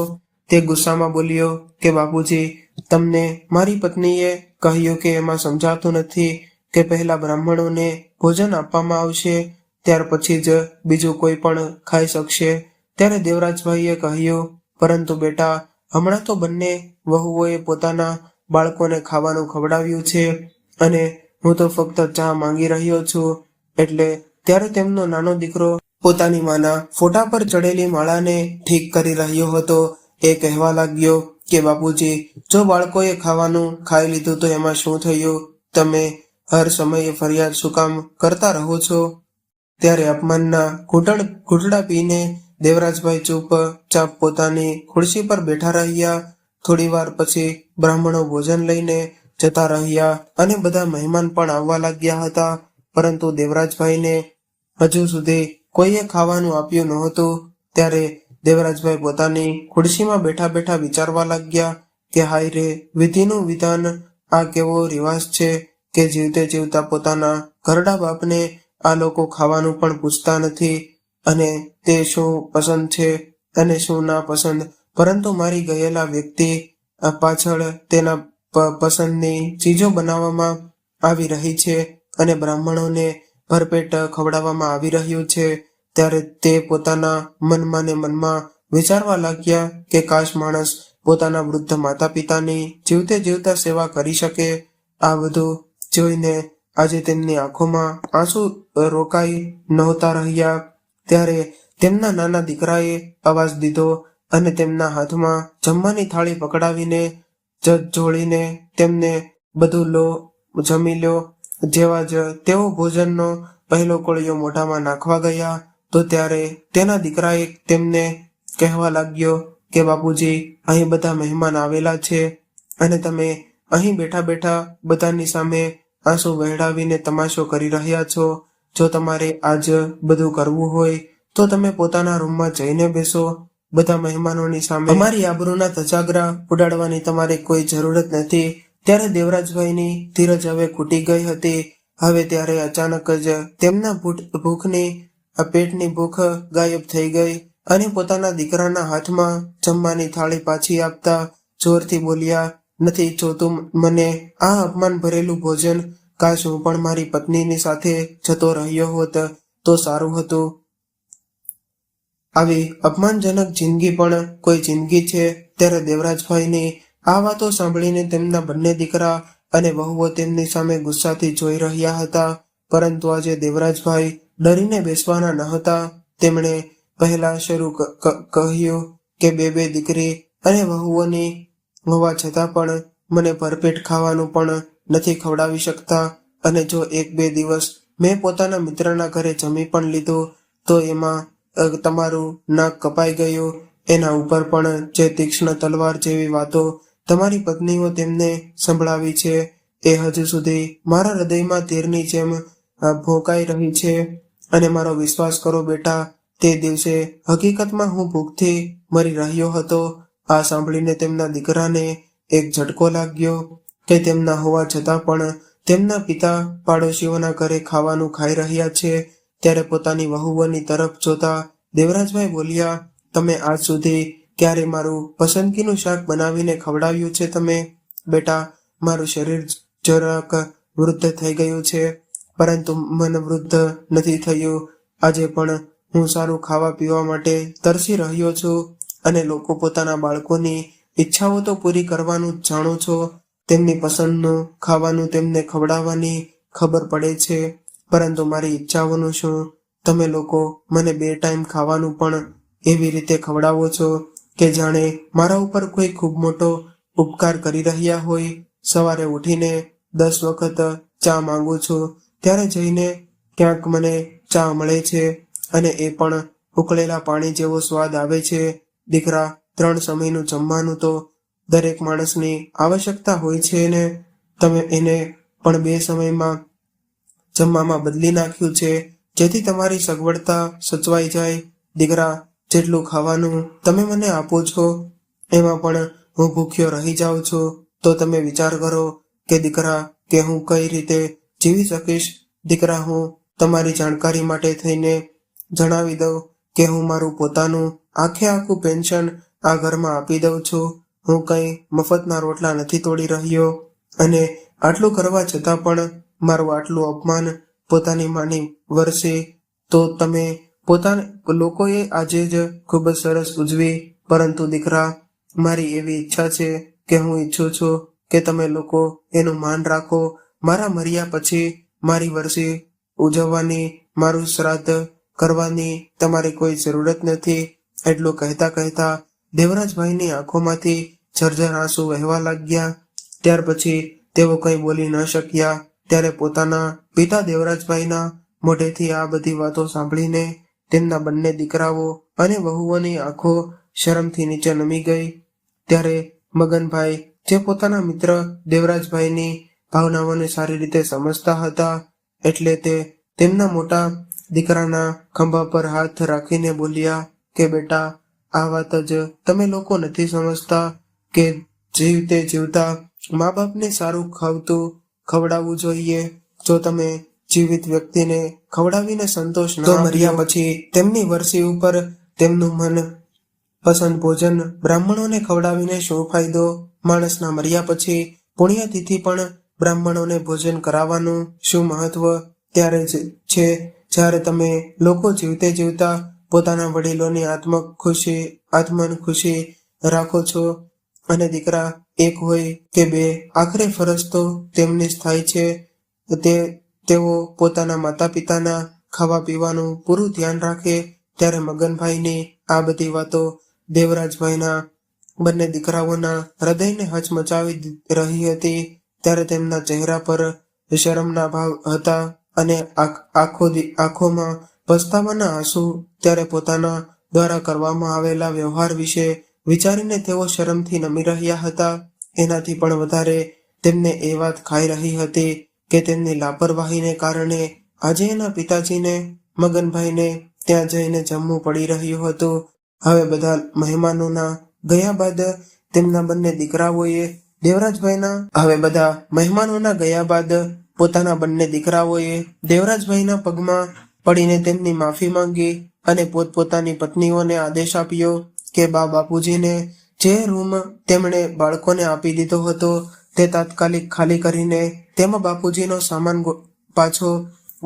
તે ગુસ્સામાં બોલ્યો કે બાપુજી, તમને મારી પત્નીએ કહ્યું કે એમાં સમજાતું નથી કે પહેલા બ્રાહ્મણોને ભોજન આપવામાં આવશે, ત્યાર પછી જ બીજું કોઈ પણ ખાઈ શકશે. ત્યારે દેવરાજભાઈએ કહ્યું, પરંતુ બેટા, હમણાં તો બંને વહુઓએ પોતાના બાળકોને ખાવાનું ખવડાવ્યું છે અને હું તો ફક્ત ચા માંગી રહ્યો છું. એટલે ત્યારે તેમનો નાનો દીકરો પોતાની માના ફોટા પર ચડેલી માળાને ઠીક કરી રહ્યો હતો. એ કહેવા લાગ્યો કે બાપુજી, જો બાળકોએ ખાવાનું ખાઈ લીધું તો એમાં શું થયું? તમે હર સમયે ફરિયાદ શું કામ કરતા રહો છો? ત્યારે અપમાનના ઘૂંટડા પીને દેવરાજભાઈ ચૂપચાપ પોતાની ખુરશી પર બેઠા રહ્યા. થોડી વાર પછી બ્રાહ્મણો ભોજન લઈને જતા રહ્યા અને બધા મહેમાન પણ આવવા લાગ્યા હતા. પરંતુ દેવરાજભાઈને હજુ સુધી કોઈએ ખાવાનું આપ્યું નહોતું. ત્યારે દેવરાજભાઈ પોતાની ખુરશીમાં બેઠા બેઠા વિચારવા લાગ્યા કે હાય રે, વિધિનું વિધાન આ કેવો રિવાજ છે કે જીવતે જીવતા પોતાના ઘરડા બાપને આ લોકો ખાવાનું પણ પૂછતા નથી, અને તે શું પસંદ છે અને શું ના પસંદ, પરંતુ મારી ગયેલા વ્યક્તિ પાછળ તેના પસંદની ચીજો બનાવવામાં આવી રહી છે અને બ્રાહ્મણોને ભરપેટ ખવડાવવામાં આવી રહ્યું છે. ત્યારે તે પોતાના મનમાં ને મનમાં વિચારવા લાગ્યા કે કાશ માણસ પોતાના વૃદ્ધ માતા પિતાની જીવતે જીવતા સેવા કરી શકે. આ બધું જોઈને આજે તેમની આંખોમાં આંસુ રોકાઈ નહોતા રહ્યા. ત્યારે તેમના નાના દીકરાએ અવાજ દીધો અને તેમના હાથમાં જમવાની થાળી પકડાવીને જોડીને તેમને બધું લો, જમી લ્યો. જેવા જ તેઓ ભોજનનો પહેલો કોળિયો મોઢામાં નાખવા ગયા તો ત્યારે તેના દીકરાએ તેમને કહેવા લાગ્યો કે બાપુજી, અહીં બધા મહેમાન આવેલા છે અને તમે અહીં બેઠા બેઠા બધાની સામે આંસુ વહેડાવીને તમાશો કરી રહ્યા છો. જો તમારે આજ બધું કરવું હોય તો તમે પોતાના રૂમમાં જઈને બેસો. બધા મહેમાનોની સામે અમારી આબરૂના ધજાગરા ઉડાડવાની તમારે કોઈ જરૂરત નથી. ત્યારે દેવરાજભાઈની ધીરજ હવે ખૂટી ગઈ હતી. હવે ત્યારે અચાનક જ તેમના ભૂખની પેટની ભૂખ ગાયબ થઈ ગઈ અને પોતાના દીકરાના હાથમાં જમવાની થાળી પાછી આપતા જોરથી બોલ્યા, નથી જોતું મને આ અપમાન ભરેલું ભોજન. કાશ હું પણ મારી પત્નીની સાથે જતો રહ્યો હોત તો સારું હતું. આવી અપમાનજનક જિંદગી પણ કોઈ જિંદગી છે? ત્યારે દેવરાજભાઈની આ વાતો સાંભળીને તેમના બંને દીકરા અને વહુઓ તેમની સામે ગુસ્સાથી જોઈ રહ્યા હતા. પરંતુ આજે દેવરાજભાઈ ડરીને બેસવાના ન હતા. તેમણે પહેલા શરૂ કહ્યું કે બે દીકરી અને વહુઓની હોવા છતાં પણ મને ભરપેટ ખાવાનું પણ નથી ખવડાવી શકતા, અને જો 1-2 દિવસ મેં પોતાના મિત્રના ઘરે જમી પણ લીધું તો એમાં તમારું નાક કપાઈ ગયું. એના ઉપર પણ જે તીક્ષ્ણ તલવાર જેવી વાતો તમારી પત્નીઓ તેમને સંભળાવી છે એ હજુ સુધી મારા હૃદયમાં તીરની જેમ ભોંકાઈ રહી છે. અને મારો વિશ્વાસ કરો બેટા, તે દિવસે હકીકતમાં હું ભૂખથી મરી રહ્યો હતો. આ સાંભળીને તેમના દીકરાને એક ઝટકો લાગ્યો કે તેમના હોવા છતાં પણ તેમના પિતા પાડોશીઓના ઘરે ખાવાનું ખાઈ રહ્યા છે. ત્યારે પોતાની વહુઓની તરફ જોતા દેવરાજભાઈ બોલ્યા, તમે આજ સુધી ક્યારે મારું પસંદગીનું શાક બનાવીને ખવડાવ્યું છે તમે? બેટા, મારું શરીર જરાક વૃદ્ધ થઈ ગયું છે, પરંતુ મન વૃદ્ધ નથી થયું. આજે પણ હું સારું ખાવા પીવા માટે તરસી રહ્યો છું, અને લોકો પોતાના બાળકોની ઈચ્છાઓ તો પૂરી કરવાનું જ જાણો છો. તેમની પસંદનું ખાવાનું તેમને ખવડાવવાની ખબર પડે છે, પરંતુ મારી ઈચ્છાઓનું શું? તમે લોકો મને 2 ટાઈમ ખાવાનું પણ એવી રીતે ખવડાવો છો કે જાણે મારા ઉપર કોઈ ખૂબ મોટો ઉપકાર કરી રહ્યા હોય. સવારે ઉઠીને 10 વખત ચા માંગુ છું, ત્યારે જઈને ક્યાંક મને ચા મળે છે, અને એ પણ ઉકળેલા પાણી જેવો સ્વાદ આવે છે. દીકરા, 3 સમયનું જમવાનું તો દરેક માણસની આવશ્યકતા હોય છે ને તમે એને પણ 2 સમયમાં જમવામાં બદલી નાખ્યું છે, જેથી તમારી સગવડતા સચવાઈ જાય. દીકરા, જેટલું ખાવાનું તમે મને આપો છો એમાં પણ હું ભૂખ્યો રહી જાઉં છું. તો તમે વિચાર કરો કે દીકરા, કે હું કઈ રીતે જીવી શકીશ. દીકરા, હું તમારી જાણકારી માટે થઈને જણાવી દઉં કે હું મારું પોતાનું આખું પેન્શન આ ઘરમાં આપી દઉં છું. હું કંઈ મફતના રોટલા નથી તોડી રહ્યો, અને આટલું કરવા છતાં પણ મારું આટલું અપમાન પોતાની માની વર્ષે તો તમે લોકોએ આજે જ ખૂબ જ સરસ ઉજવી. પરંતુ દીકરા, મારી એવી ઈચ્છા છે કે હું ઈચ્છું છું કે તમે લોકો એનું માન રાખો. મારા મર્યા પછી મારી વર્ષી ઉજવવાની, મારું શ્રાદ્ધ કરવાની તમારી કોઈ જરૂરત નથી. એટલું કહેતા દેવરાજભાઈની આંખોમાંથી ઝરઝર આંસુ વહેવા લાગ્યા. ત્યાર પછી તેઓ કંઈ બોલી ન શક્યા. ત્યારે પોતાના પિતા દેવરાજભાઈના મોઢેથી આ બધી વાતો સાંભળીને તેમના બંને દીકરાઓ અને વહુઓની આંખો શરમથી નીચે નમી ગઈ. ત્યારે મગનભાઈ, જે પોતાના મિત્ર દેવરાજભાઈની ભાવનાઓને સારી રીતે સમજતા હતા, એટલે તે તેમના મોટા દીકરાના ખંભા પર હાથ રાખીને બોલ્યા કે બેટા, આ વાત જ તમે લોકો નથી સમજતા કે જીવતે જીવતા મા બાપને સારું ખાવતું ખવડાવવું જોઈએ. જો તમે જીવિત વ્યક્તિને ખવડાવીને સંતોષ ન મર્યા પછી તેમની વરસી ઉપર તેમનું મન પસંદ ભોજન બ્રાહ્મણોને ખવડાવીને શું ફાયદો? માણસના મર્યા પછી પુણ્યતિથિ પણ બ્રાહ્મણોને ભોજન કરાવવાનું શું મહત્વ? ત્યારે જ છે જ્યારે તમે લોકો જીવતે જીવતા પોતાના વડીલોની આત્મન ખુશી રાખો છો. અને દીકરા એક હોય કે બે, આખરે ફરજ તો તેમની જ થાય છે. તેઓ પોતાના માતા પિતાના ખાવા પીવાનું પૂરું ધ્યાન રાખે. ત્યારે મગનભાઈની આ બધી વાતો દેવરાજભાઈના બંને દીકરાઓના હૃદયને હચમચાવી રહી હતી. ત્યારે તેમના ચહેરા પર શરમના ભાવ હતા અને આંખોમાં પસ્તાવાના આંસુ. ત્યારે પોતાના દ્વારા કરવામાં આવેલા વ્યવહાર વિશે વિચારીને તેઓ શરમથી નમી રહ્યા હતા. એનાથી પણ વધારે તેમને એ વાત ખાઈ રહી હતી કે તેમની લાપરવાહીને કારણે આજે એના પિતાજીને મગનભાઈને ત્યાં જઈને જમવું પડી રહ્યું હતું. હવે બધા મહેમાનોના ગયા બાદ તેમના બંને દીકરાઓએ પોતાના બંને દીકરાઓએ દેવરાજભાઈના પગમાં પડીને તેમની માફી માંગી અને પોતપોતાની પત્નીઓને આદેશ આપ્યો કે બાપુજીને જે રૂમ તેમણે બાળકોને આપી દીધો હતો તે તાત્કાલિક ખાલી કરીને તેમાં બાપુજીનો સામાન પાછો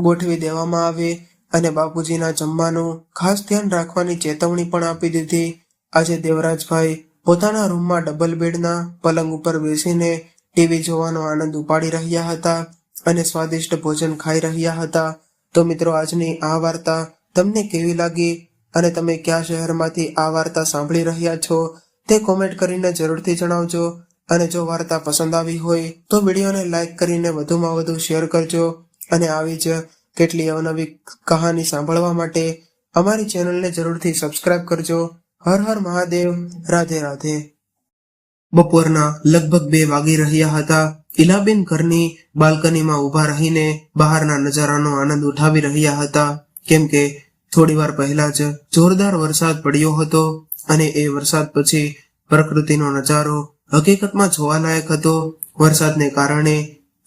ગોઠવી દેવામાં આવે અને બાપુજીના જમવાનું ખાસ ધ્યાન રાખવાની ચેતવણી પણ આપી દીધી. આજે દેવરાજભાઈ પોતાના રૂમમાં ડબલ બેડના પલંગ ઉપર બેસીને ટીવી જોવાનો આનંદ ઉપાડી રહ્યા હતા અને સ્વાદિષ્ટ ભોજન ખાઈ રહ્યા હતા. તો મિત્રો, આજની આ વાર્તા તમને કેવી લાગી અને તમે કયા શહેરમાંથી આ વાર્તા સાંભળી રહ્યા છો તે કોમેન્ટ કરીને જરૂરથી જણાવજો. અને જો વાર્તા પસંદ આવી હોય તો વિડીયોને લાઈક કરીને વધુમાં વધુ શેર કરજો. અને આવી જ કેટલી અવનવી કહાની સાંભળવા માટે અમારી ચેનલને જરૂરથી સબસ્ક્રાઇબ કરજો. હર હર મહાદેવ. રાધે રાધે. બપોરના લગભગ 2 વાગી રહ્યા હતા. ઇલાબેન ઘરની બાલ્કનીમાં ઊભા રહીને બહારના નજારાનો આનંદ ઉઠાવી રહ્યા હતા. કેમ કે થોડીવાર પહેલા જ જોરદાર વરસાદ પડ્યો હતો અને એ વરસાદ પછી પ્રકૃતિનો નજારો હકીકતમાં જોવાલાયક હતો. વરસાદને કારણે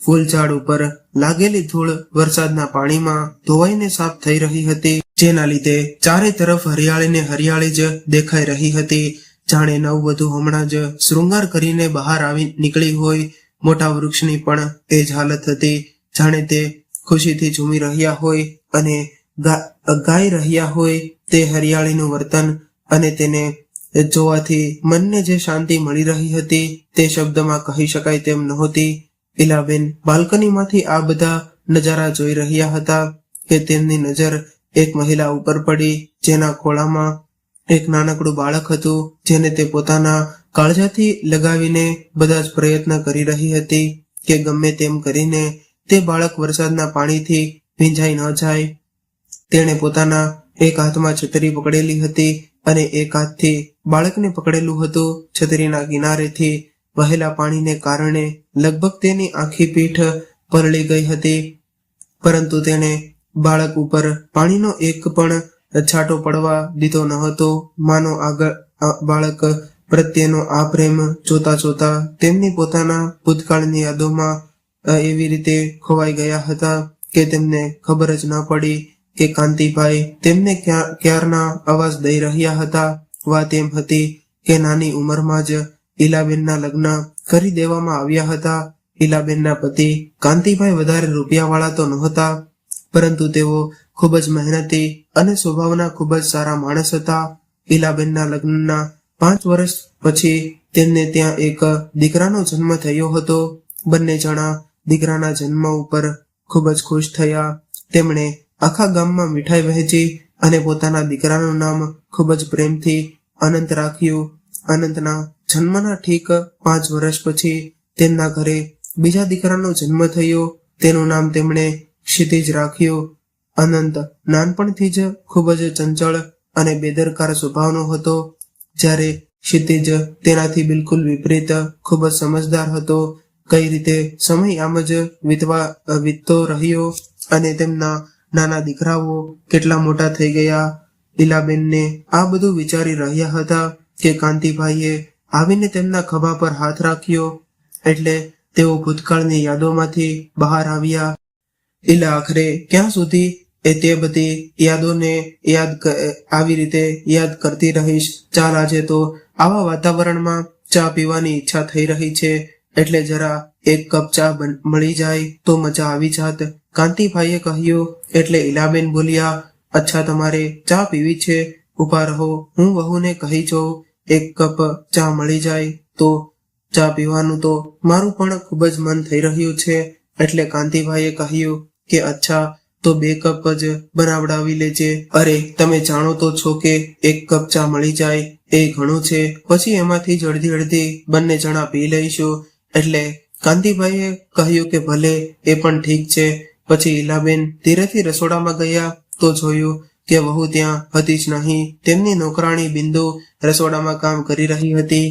ફૂલઝાડ ઉપર લાગેલી ધૂળ વરસાદના પાણીમાં ધોવાઈને સાફ થઈ રહી હતી, જેના લીધે ચારે તરફ હરિયાળીને હરિયાળી જ દેખાઈ રહી હતી. જાણે નવવધુ હમણાં જ શૃંગાર કરીને બહાર આવી નીકળી હોય. મોટા વૃક્ષની પણ એ જ હાલત હતી, જાણે તે ખુશીથી ઝૂમી રહ્યા હોય અને ગાઈ રહ્યા હોય. તે હરિયાળીનું વર્તન અને તેને જોવાથી મનને જે શાંતિ મળી રહી હતી તે શબ્દમાં કહી શકાય તેમ નહોતી. ઇલાબેન બાલ્કનીમાંથી આ બધા નજારા જોઈ રહ્યા હતા કે તેમની નજર એક મહિલા ઉપર પડી, જેના ખોળામાં એક નાનકડું બાળક હતું, જેને તે પોતાના કાળજાથી લગાવીને બધા જ પ્રયત્ન કરી રહી હતી કે ગમે તેમ કરીને તે બાળક વરસાદના પાણીથી ભીંજાઈ ન જાય. તેણે પોતાના એક હાથમાં છત્રી પકડેલી હતી અને એક હાથથી બાળકને પકડેલું હતું. છત્રીના કિનારેથી વહેલા પાણીને કારણે લગભગ તેની આખી પીઠ પલળી ગઈ હતી, પરંતુ તેણે બાળક ઉપર પાણીનો એક પણ છાંટો પડવા દીધો ન હતો. માનો આગળ બાળક પ્રત્યેનો આ પ્રેમ જોતા જોતા તેમની પોતાના ભૂતકાળની યાદોમાં એવી રીતે ખોવાઈ ગયા હતા કે તેમને ખબર જ ન પડી કે કાંતિભાઈ તેમને ક્યારના અવાજ દઈ રહ્યા હતા. વાત એમ હતી કે નાની ઉંમરમાં જ ઇલાબેનના લગ્ન કરી દેવામાં આવ્યા હતા. ઇલાબેનના પતિ કાંતિભાઈ વધારે રૂપિયાવાળા તો નહોતા, પરંતુ તેઓ ખૂબ જ મહેનતી અને સ્વભાવના ખૂબ જ સારા માણસ હતા. ઇલાબેનના લગ્નના 5 વર્ષ પછી તેમને ત્યાં એક દીકરાનો જન્મ થયો હતો. બંને જણા દીકરાના જન્મ ઉપર ખૂબ જ ખુશ થયા. તેમણે આખા ગામમાં મીઠાઈ વહેંચી અને પોતાના દીકરાનું નામ ખૂબ જ પ્રેમથી અનંત રાખ્યું. અનંતના જન્મના ઠીક 5 વર્ષ પછી તેમના ઘરે બીજા દીકરાનો જન્મ થયો. તેનું નામ તેમણે ક્ષિતિજ રાખ્યું. અનંત નાનપણથી જ ખૂબ જ ચંચળ અને બેદરકાર સ્વભાવનો હતો, જ્યારે ક્ષિતિજ તેનાથી બિલકુલ વિપરીત ખૂબ જ સમજદાર હતો. કઈ રીતે સમય આમ જ વીતતો રહ્યો અને તેમના નાના દીકરાઓ કેટલા મોટા થઈ ગયા. ઇલાબેનને આ બધું વિચારી રહ્યા હતા કે કાંતિભાઈએ આવીને તેમના ખભા પર હાથ રાખ્યો એટલે તેઓ ભૂતકાળની યાદોમાંથી બહાર આવ્યા. એટલે આખરે ક્યાં સુધી તે બધી યાદોને આવી રીતે યાદ કરતી રહીશ. ચાલ આજે તો આવા વાતાવરણમાં ચા પીવાની ઈચ્છા થઈ રહી છે, એટલે જરા એક કપ ચા મળી જાય તો મજા આવી જાત. કાંતિભાઈએ કહ્યું એટલે ઈલાબેન બોલ્યા, અચ્છા તમારે ચા પીવી છે? ઉભા રહો, હું વહુને કહી જાઉં, એક કપ ચા મળી જાય તો. ચા પીવાનું તો મારું પણ ખૂબ જ મન થઈ રહ્યું છે. એટલે કાંતિભાઈએ કહ્યું કે અચ્છા તો 2 કપ જ બનાવડાવી લેજે. અરે તમે જાણો તો છો કે 1 કપ ચા મળી જાય એ ઘણું છે, પછી એમાંથી જ અડધી બંને જણા પી લઈશું. એટલે કાંતિભાઈએ કહ્યું કે ભલે, એ પણ ઠીક છે. પછી ઈલાબેન ધીરેથી રસોડામાં ગયા તો જોયું કે વહુ ત્યાં હતી જ નહીં. તેમની નોકરાણી બિંદુ રસોડામાં કામ કરી રહી હતી.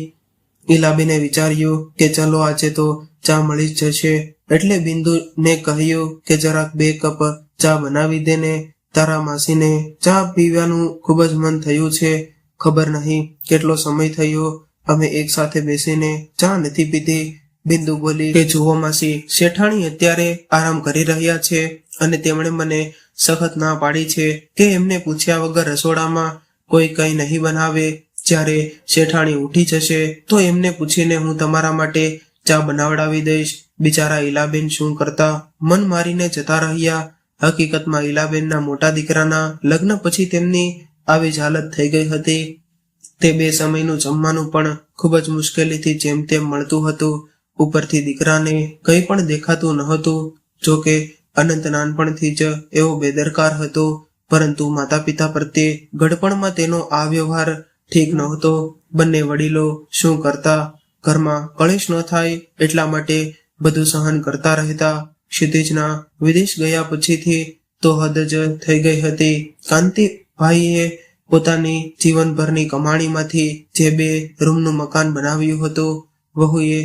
ઈલાબેને વિચાર્યું કે ચલો આજે તો ચા મળી જ જશે. એટલે બિંદુને કહ્યું કે જરાક 2 કપ ચા બનાવી દે ને, તારા માસીને ચા પીવાનું ખૂબ જ મન થયું છે. ખબર નહીં કેટલો સમય થયો અમે એક સાથે બેસીને ચા નથી પીધી. બિંદુ બોલી કે જુઓ માસી, શેઠાણી અત્યારે આરામ કરી રહ્યા છે અને તેમણે મને સખત ના પાડી છે કે એમને પૂછ્યા વગર રસોડામાં કોઈ કંઈ નહીં બનાવે. જ્યારે શેઠાણી ઉઠી જશે તો એમને પૂછીને હું તમારા માટે ચા બનાવડાવી દઈશ. બિચારા ઈલાબેન શું કરતા મન મારીને જતા રહ્યા. હકીકતમાં ઈલાબેનના મોટા દીકરાના લગ્ન પછી તેમની આવી જ હાલત થઈ ગઈ હતી. તે 2 સમયનું જમવાનું પણ ખૂબ જ મુશ્કેલીથી જેમ તેમ મળતું હતું. ઉપરથી દીકરાને કંઈ પણ દેખાતું નહોતું. જોકે અનંત નાનપણથી જ એવો બેદરકાર હતો, પરંતુ માતા પિતા પ્રત્યે ગડપણમાં તેનો આ વ્યવહાર ઠીક નહોતો. બંને વડીલો શું કરતા, ઘરમાં કળેશ ન થાય એટલા માટે બધું સહન કરતા રહેતા. ક્ષિતિજના વિદેશ ગયા પછીથી તો હદ જ થઈ ગઈ હતી. કાંતિભાઈએ પોતાની જીવનભરની કમાણીમાંથી જે 2 રૂમનું મકાન બનાવ્યું હતું, વહુએ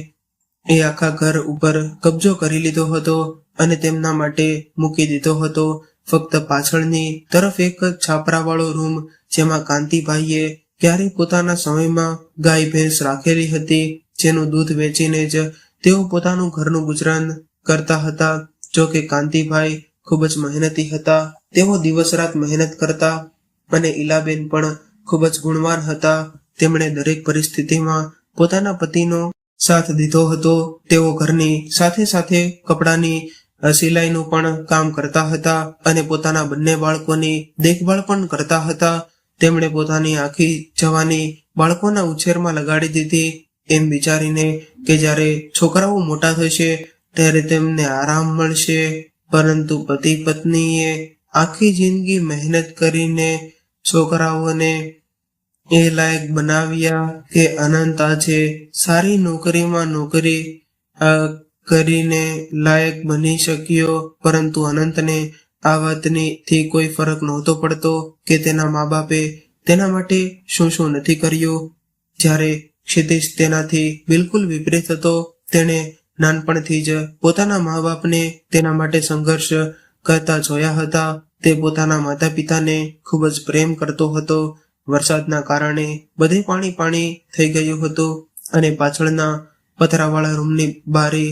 એ આખા ઘર ઉપર કબજો કરી લીધો હતો અને તેમના માટે મૂકી દીધો હતો ફક્ત પાછળની તરફ એક છાપરાવાળો રૂમ, જેમાં કાંતિભાઈએ ક્યારેય પોતાના સમયમાં ગાય ભેંસ રાખેલી હતી, જેનું દૂધ વેચીને જ તેઓ પોતાનું ઘરનું ગુજરાન કરતા હતા. જો કે કાંતિભાઈ ખૂબ જ મહેનતી હતા. તેઓ દિવસ રાત મહેનત કરતા અને ઈલાબેન પણ ખૂબ જ ગુણવાન હતા. તેમણે દરેક પરિસ્થિતિમાં પોતાના પતિનો સાથ દીધો હતો. તેઓ ઘરની સાથે સાથે કપડાની સિલાઈનું પણ કામ કરતા હતા અને પોતાના બંને બાળકોની દેખભાળ પણ કરતા હતા. તેમણે પોતાની આખી જવાની બાળકોના ઉછેરમાં લગાડી દીધી, એમ વિચારીને કે જ્યારે છોકરાઓ મોટા થશે ત્યારે તેમને આરામ મળશે. પરંતુ પતિ પત્નીએ આખી જિંદગી મહેનત કરીને છોકરાઓને એ લાયક બનાવ્યા કે અનંત આજે સારી નોકરીમાં નોકરી કરીને લાયક બની શક્યો. પરંતુ અનંતને આ વાતથી કોઈ ફરક નહોતો પડતો કે તેના મા બાપે તેના માટે શું શું નથી કર્યું. જ્યારે ક્ષિતિજ તેનાથી બિલકુલ વિપરીત હતો. તેણે નાનપણથી જ પોતાના મા બાપને તેના માટે સંઘર્ષ કરતા જોયા હતા. તે પોતાના માતા પિતાને ખૂબ જ પ્રેમ કરતો હતો. વરસાદના કારણે બધે પાણી થઈ ગયું હતું અને પાછળના પતરાવાળા રૂમની બારી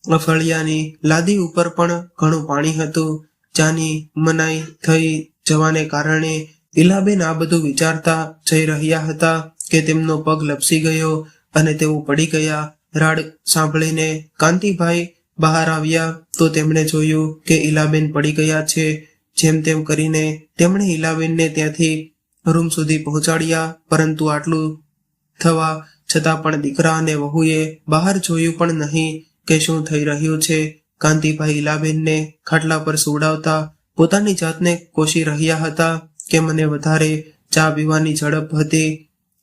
ફળિયાની લાદી ઉપર પણ ઘણું પાણી હતું. ચાની મનાઈ થઈ જવાને કારણે ઈલાબેન આ બધું વિચારતા જઈ રહ્યા હતા કે તેમનો પગ લપસી ગયો અને તેઓ પડી ગયા. રાડ સાંભળીને કાંતિભાઈ બહાર આવ્યા તો તેમણે જોયું કે ઈલાબેન પડી ગયા છે. જેમ તેમ કરીને તેમણે ઈલાબેનને ત્યાંથી રૂમ સુધી પહોંચાડ્યા. પરંતુ આટલું થવા છતાં પણ દીકરા અને વહુએ બહાર જોયું પણ નહીં કે શું થઈ રહ્યું છે. કાંતિભાઈ ઈલાબેનને ખાટલા પર સુવડાવતા પોતાની જાતને કોશી રહ્યા હતા કે મને વધારે ચા પીવાની ઝડપ હતી.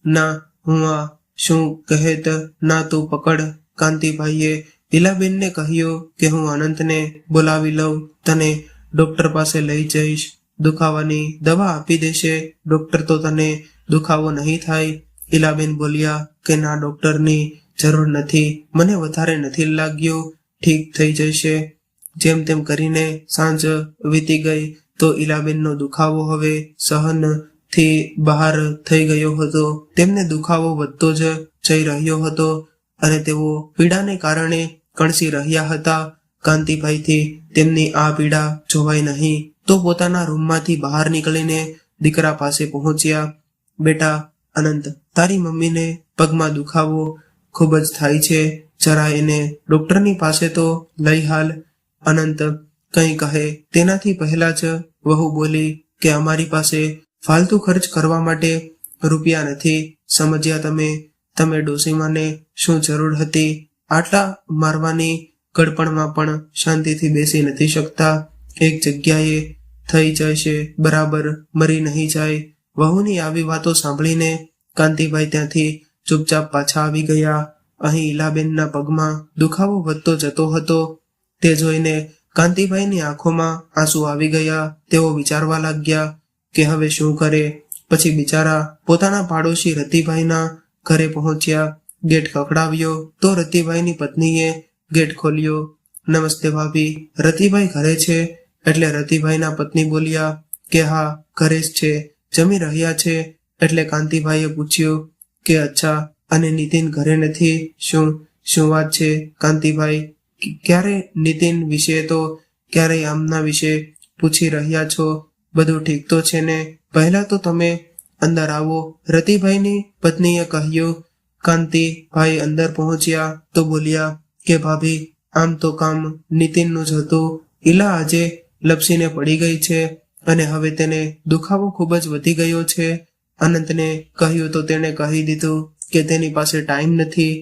ના, હું આ શું કહેત, ના તું પકડ. કાંતિભાઈએ ઈલાબેનને કહ્યું કે હું અનંતને બોલાવી લઉં, તને ડોક્ટર પાસે લઈ જઈશ, દુખાવાની દવા આપી દેશે. ડોક્ટર તો તને દુખાવો નહીં થાય. ઈલાબેન બોલ્યા કે ના, ડોક્ટરની જરૂર નથી, મને વધારે નથી લાગ્યું, ઠીક થઈ જશે. જેમ તેમ કરીને સાંજ વીતી ગઈ તો ઈલાબેનનો દુખાવો હવે સહનથી બહાર થઈ ગયો હતો. તેમને દુખાવો વધતો જ જઈ રહ્યો હતો અને તેઓ પીડાને કારણે કણસી રહ્યા હતા. કાંતિભાઈથી તેમની આ પીડા જોવાઈ નહીં તો પોતાના રૂમમાંથી બહાર નીકળીને દીકરા પાસે પહોંચ્યા. બેટા અનંત, તારી મમ્મીને પગમાં દુખાવો ખૂબ જ થાય છે, જરા એને ડોક્ટરની પાસે તો લઈ હાલ. અનંત કંઈ કહે તેનાથી પહેલા જ વહુ બોલી કે અમારી પાસે ફાલતુ ખર્ચ કરવા માટે રૂપિયા નથી. સમજ્યા તમે ડોસીમાને શું જરૂર હતી આટલા મારવાની? ગડપણમાં પણ શાંતિથી બેસી નથી શકતા. એક જગ્યાએ થઈ જશે, બરાબર મરી નહીં જાય. વહુની આવી વાતો સાંભળીને કાંતિભાઈ ત્યાંથી ચૂપચાપ પાછા આવી ગયા. અહીં ઈલાબેનના પગમાં દુખાવો વધતો જતો હતો. તે જોઈને કાંતિભાઈની આંખોમાં આંસુ આવી ગયા. તેઓ વિચારવા લાગ્યા કે હવે શું કરે. પછી બિચારા પોતાના પાડોશી રતિભાઈના ઘરે પહોંચ્યા. ગેટ ખખડાવ્યો તો રતિભાઈની પત્નીએ ગેટ ખોલ્યો. નમસ્તે ભાભી, રતિભાઈ ઘરે છે? એટલે રતિભાઈના પત્ની બોલ્યા કે હા, ઘરે જ છે, જમી રહ્યા છે. એટલે કાંતિભાઈએ પૂછ્યું કે અચ્છા, અને નીતિન ઘરે નથી? શું વાત છે કાંતિભાઈ? ક્યારે નીતિન વિશે તો ક્યારેય આમના વિશે પૂછી રહ્યા છો? બધું ઠીક તો છે ને? પહેલા તો તમે અંદર આવો, રતિભાઈની પત્નીએ કહ્યું. કાંતિભાઈ અંદર પહોંચ્યા તો બોલ્યા કે ભાભી, આમ તો કામ નીતિનનું જ હતું. ઈલા આજે લપસીને પડી ગઈ છે અને હવે તેને દુખાવો ખૂબ જ વધી ગયો છે. અનંતને કહ્યું તો તેણે કહી દીધું કે તેની પાસે ટાઈમ નથી.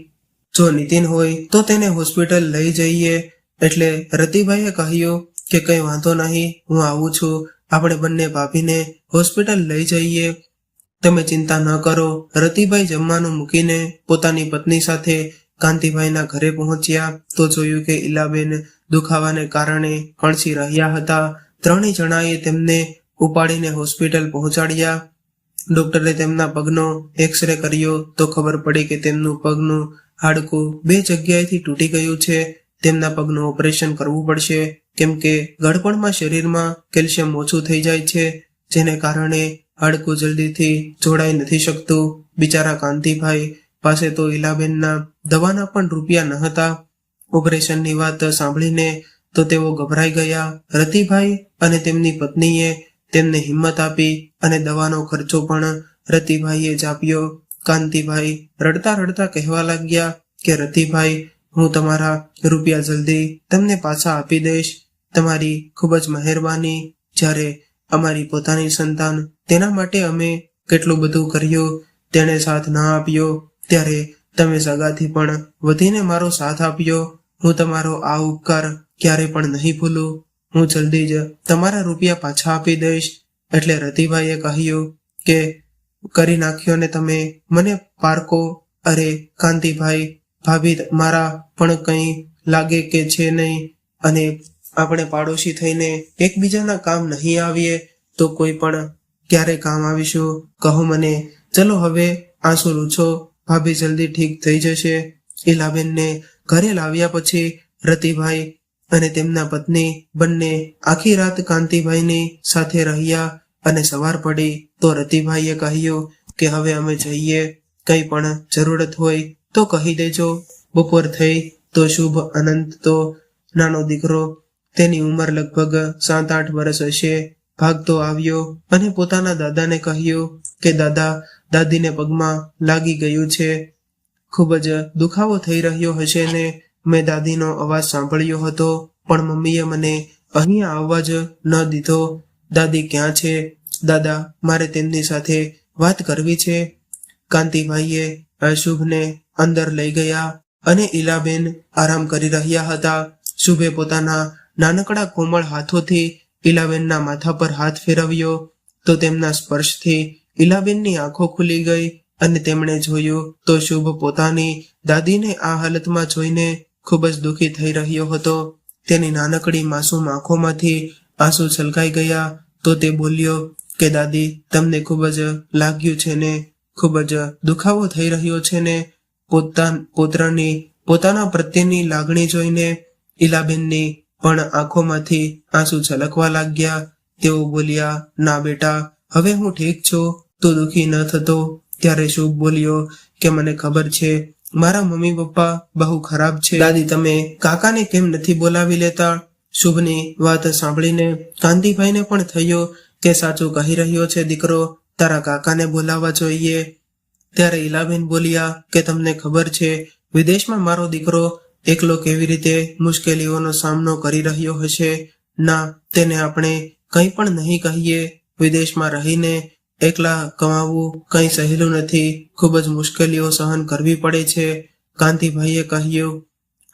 જો નીતિન હોય તો તેને હોસ્પિટલ લઈ જઈએ. એટલે રતિભાઈએ કહ્યું કે કંઈ વાંધો નહીં, હું આવું છું, આપણે બંને ભાભીને હોસ્પિટલ લઈ જઈએ, તમે ચિંતા ન કરો. રતિભાઈ જમવાનું મૂકીને પોતાની પત્ની સાથે કાંતિભાઈના ઘરે પહોંચ્યા તો જોયું કે ઈલાબેન દુખાવાને કારણે કણસી રહ્યા હતા. ત્રણેય જણાએ તેમને ઉપાડીને હોસ્પિટલ પહોંચાડ્યા. ડોક્ટરે તેમના પગનો એક્સરે કર્યો તો ખબર પડી કે તેમનું પગનું હાડકું 2 જગ્યાએથી તૂટી ગયું છે. તેમના પગનું ઓપરેશન કરવું પડશે, કેમ કે ગળપણમાં શરીરમાં કેલ્શિયમ ઓછું થઈ જાય છે, જેને કારણે હાડકું જલ્દીથી જોડાઈ નથી શકતું. બિચારા કાંતિભાઈ પાસે તો ઈલાબેનના દવાના પણ રૂપિયા ન હતા. ઓપરેશનની વાત સાંભળીને તો તેઓ ગભરાઈ ગયા. રતિભાઈ અને તેમની પત્નીએ તેમને હિંમત આપી અને દવાનો ખર્ચો પણ રતિભાઈએ જ આપ્યો. કાંતિભાઈ રડતા રડતા કહેવા લાગ્યા કે રતિભાઈ, હું તમારા રૂપિયા જલ્દી તમને પાછા આપી દઈશ, તમારી ખૂબ જ મહેરબાની. જ્યારે અમારી પોતાની સંતાન, તેના માટે અમે કેટલું બધું કર્યું, તેણે સાથ ના આપ્યો, ત્યારે તમે સગાથી પણ વધીને મારો સાથ આપ્યો. હું તમારો આ ઉપકાર ક્યારે પણ નહીં ભૂલું. હું જલ્દી જ તમારા રૂપિયા પાછા આપી દઈશ. એટલે રતિભાઈએ કહ્યું કે કરી નાખ્યો ને તમે, મને પારકો. અરે કાંતિભાઈ, ભાભી મારા પણ કંઈ લાગે કે છે નહીં, અને આપણે પાડોશી થઈને એકબીજાના કામ નહીં આવીએ તો કોઈ પણ ક્યારે કામ આવીશું? કહો મને. ચલો હવે આંસુ લૂછો, ભાભી જલ્દી ઠીક થઈ જશે. ઈલાબેનને ઘરે લાવ્યા પછી રતિભાઈ અને તેમના પત્ની બંને આખી રાત કાંતિભાઈની સાથે રહ્યા અને સવાર પડી તો રતિભાઈએ કહ્યું કે હવે અમે જઈએ, કંઈ પણ જરૂરત હોય તો કહી દેજો. બપોર થઈ તો શુભ અનંત તો નાનો દીકરો, તેની ઉંમર લગભગ 7-8 વર્ષ હશે, ભાગતો આવ્યો અને પોતાના દાદાને કહ્યું કે દાદા, દાદીને પગમાં લાગી ગયું છે, ખૂબ જ દુખાવો થઈ રહ્યો હશે ને? મેં દાદીનો અવાજ સાંભળ્યો હતો પણ મમ્મીએ મને અહીંયા આવવા જ ન દીધો. દાદી ક્યાં છે? દાદા, મારે તેમની સાથે વાત કરવી છે. કાંતિભાઈએ શુભને અંદર લઈ ગયા અને ઈલાબેન આરામ કરી રહ્યા હતા. શુભે પોતાના નાનકડા કોમળ હાથોથી ઈલાબેનના માથા પર હાથ ફેરવ્યો તો તેમના સ્પર્શથી ઈલાબેનની આંખો ખુલી ગઈ અને તેમણે જોયું તો શુભ પોતાની દાદીને આ હાલતમાં જોઈને ખૂબ જ દુઃખી થઈ રહ્યો હતો. તેની નાનકડી માસૂમ આંખોમાંથી આંસુ છલકાઈ ગયા તો તે બોલ્યો કે દાદી, તમને ખૂબ જ લાગ્યું છે ને? ખૂબ જ દુખાવો થઈ રહ્યો છે ને? પોતાના પ્રત્યેની લાગણી જોઈને ઈલાબેનની પણ આંખોમાંથી આંસુ છલકવા લાગ્યા. તેઓ બોલ્યા, ના બેટા, હવે હું ઠીક છું, તું દુઃખી ન થતો. ત્યારે શુભ બોલ્યો કે મને ખબર છે મારા મમ્મી પપ્પા બહુ ખરાબ છે. દાદી તમે કાકાને કેમ નથી બોલાવી લેતા? શુભની વાત સાંભળીને કાંતિભાઈને પણ થયો કે સાચું કહી રહ્યો છે દીકરો, તારા કાકાને બોલાવવા જોઈએ. ત્યારે ઈલાબેન બોલ્યા કે તમને ખબર છે વિદેશમાં મારો દીકરો એકલો કેવી રીતે મુશ્કેલીઓનો સામનો કરી રહ્યો હશે? ના, તેને આપણે કંઈ પણ નહીં કહીએ. વિદેશમાં રહીને એકલા કમાવું કંઈ સહેલું નથી, ખૂબ જ મુશ્કેલીઓ સહન કરવી પડે છે. કાંતિભાઈએ કહ્યું,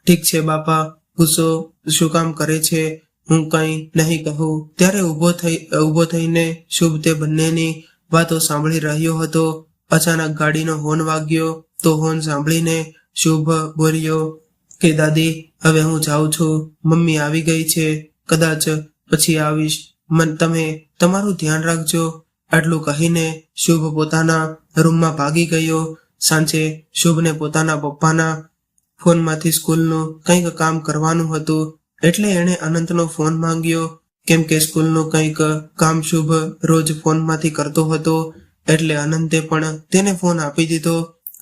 ઠીક છે બાપા, ગુસ્સો શું કામ કરે છે? હું કંઈ નહીં કહું. ત્યારે ઊભો થઈને શુભ તે બંનેની વાતો સાંભળી રહ્યો હતો. અચાનક ગાડીનો હોર્ન વાગ્યો તો હોર્ન સાંભળીને શુભ બોલ્યો કે દાદી હવે હું જાઉં છું, મમ્મી આવી ગઈ છે, કદાચ પછી આવીશ, તમે તમારું ધ્યાન રાખજો. આટલું કહીને શુભ પોતાના રૂમમાં ભાગી ગયો. સાંજે શુભને પોતાના પપ્પાના ફોનમાંથી સ્કૂલનું કંઈક કામ કરવાનું હતું એટલે એણે અનંતનો ફોન માંગ્યો. કેમ કે સ્કૂલનું કંઈક કામ શુભ રોજ ફોનમાંથી કરતો હતો એટલે અનંતે પણ તેને ફોન આપી દીધો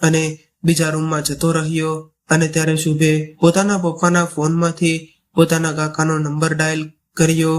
અને બીજા રૂમમાં જતો રહ્યો. અને ત્યારે શુભે પોતાના પપ્પાના ફોનમાંથી પોતાના કાકાનો નંબર ડાયલ કર્યો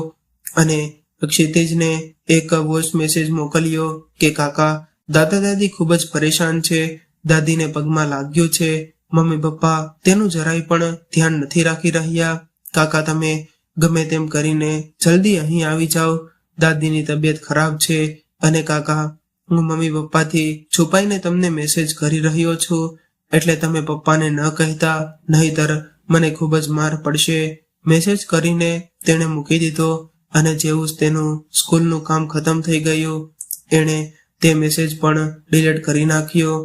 અને ક્ષિતિજને એક વોઇસ મેસેજ મોકલ્યો કે કાકા, દાદા દાદી ખૂબ જ પરેશાન છે, દાદીને પગમાં લાગ્યું છે, મમ્મી પપ્પા તેનું જરાય પણ ધ્યાન નથી રાખી રહ્યા. કાકા તમે ગમે તેમ કરીને જલ્દી અહીં આવી જાઓ, દાદીની તબિયત ખરાબ છે. અને કાકા હું મમ્મી પપ્પાથી છુપાઈને તમને મેસેજ કરી રહ્યો છું એટલે તમે પપ્પાને ન કહેતા, નહીતર મને ખૂબ જ માર પડશે. મેસેજ કરીને તેણે મૂકી દીધો અને જેવું જ તેનું સ્કૂલનું કામ ખતમ થઈ ગયું એણે તે મેસેજ પણ ડિલીટ કરી નાખ્યો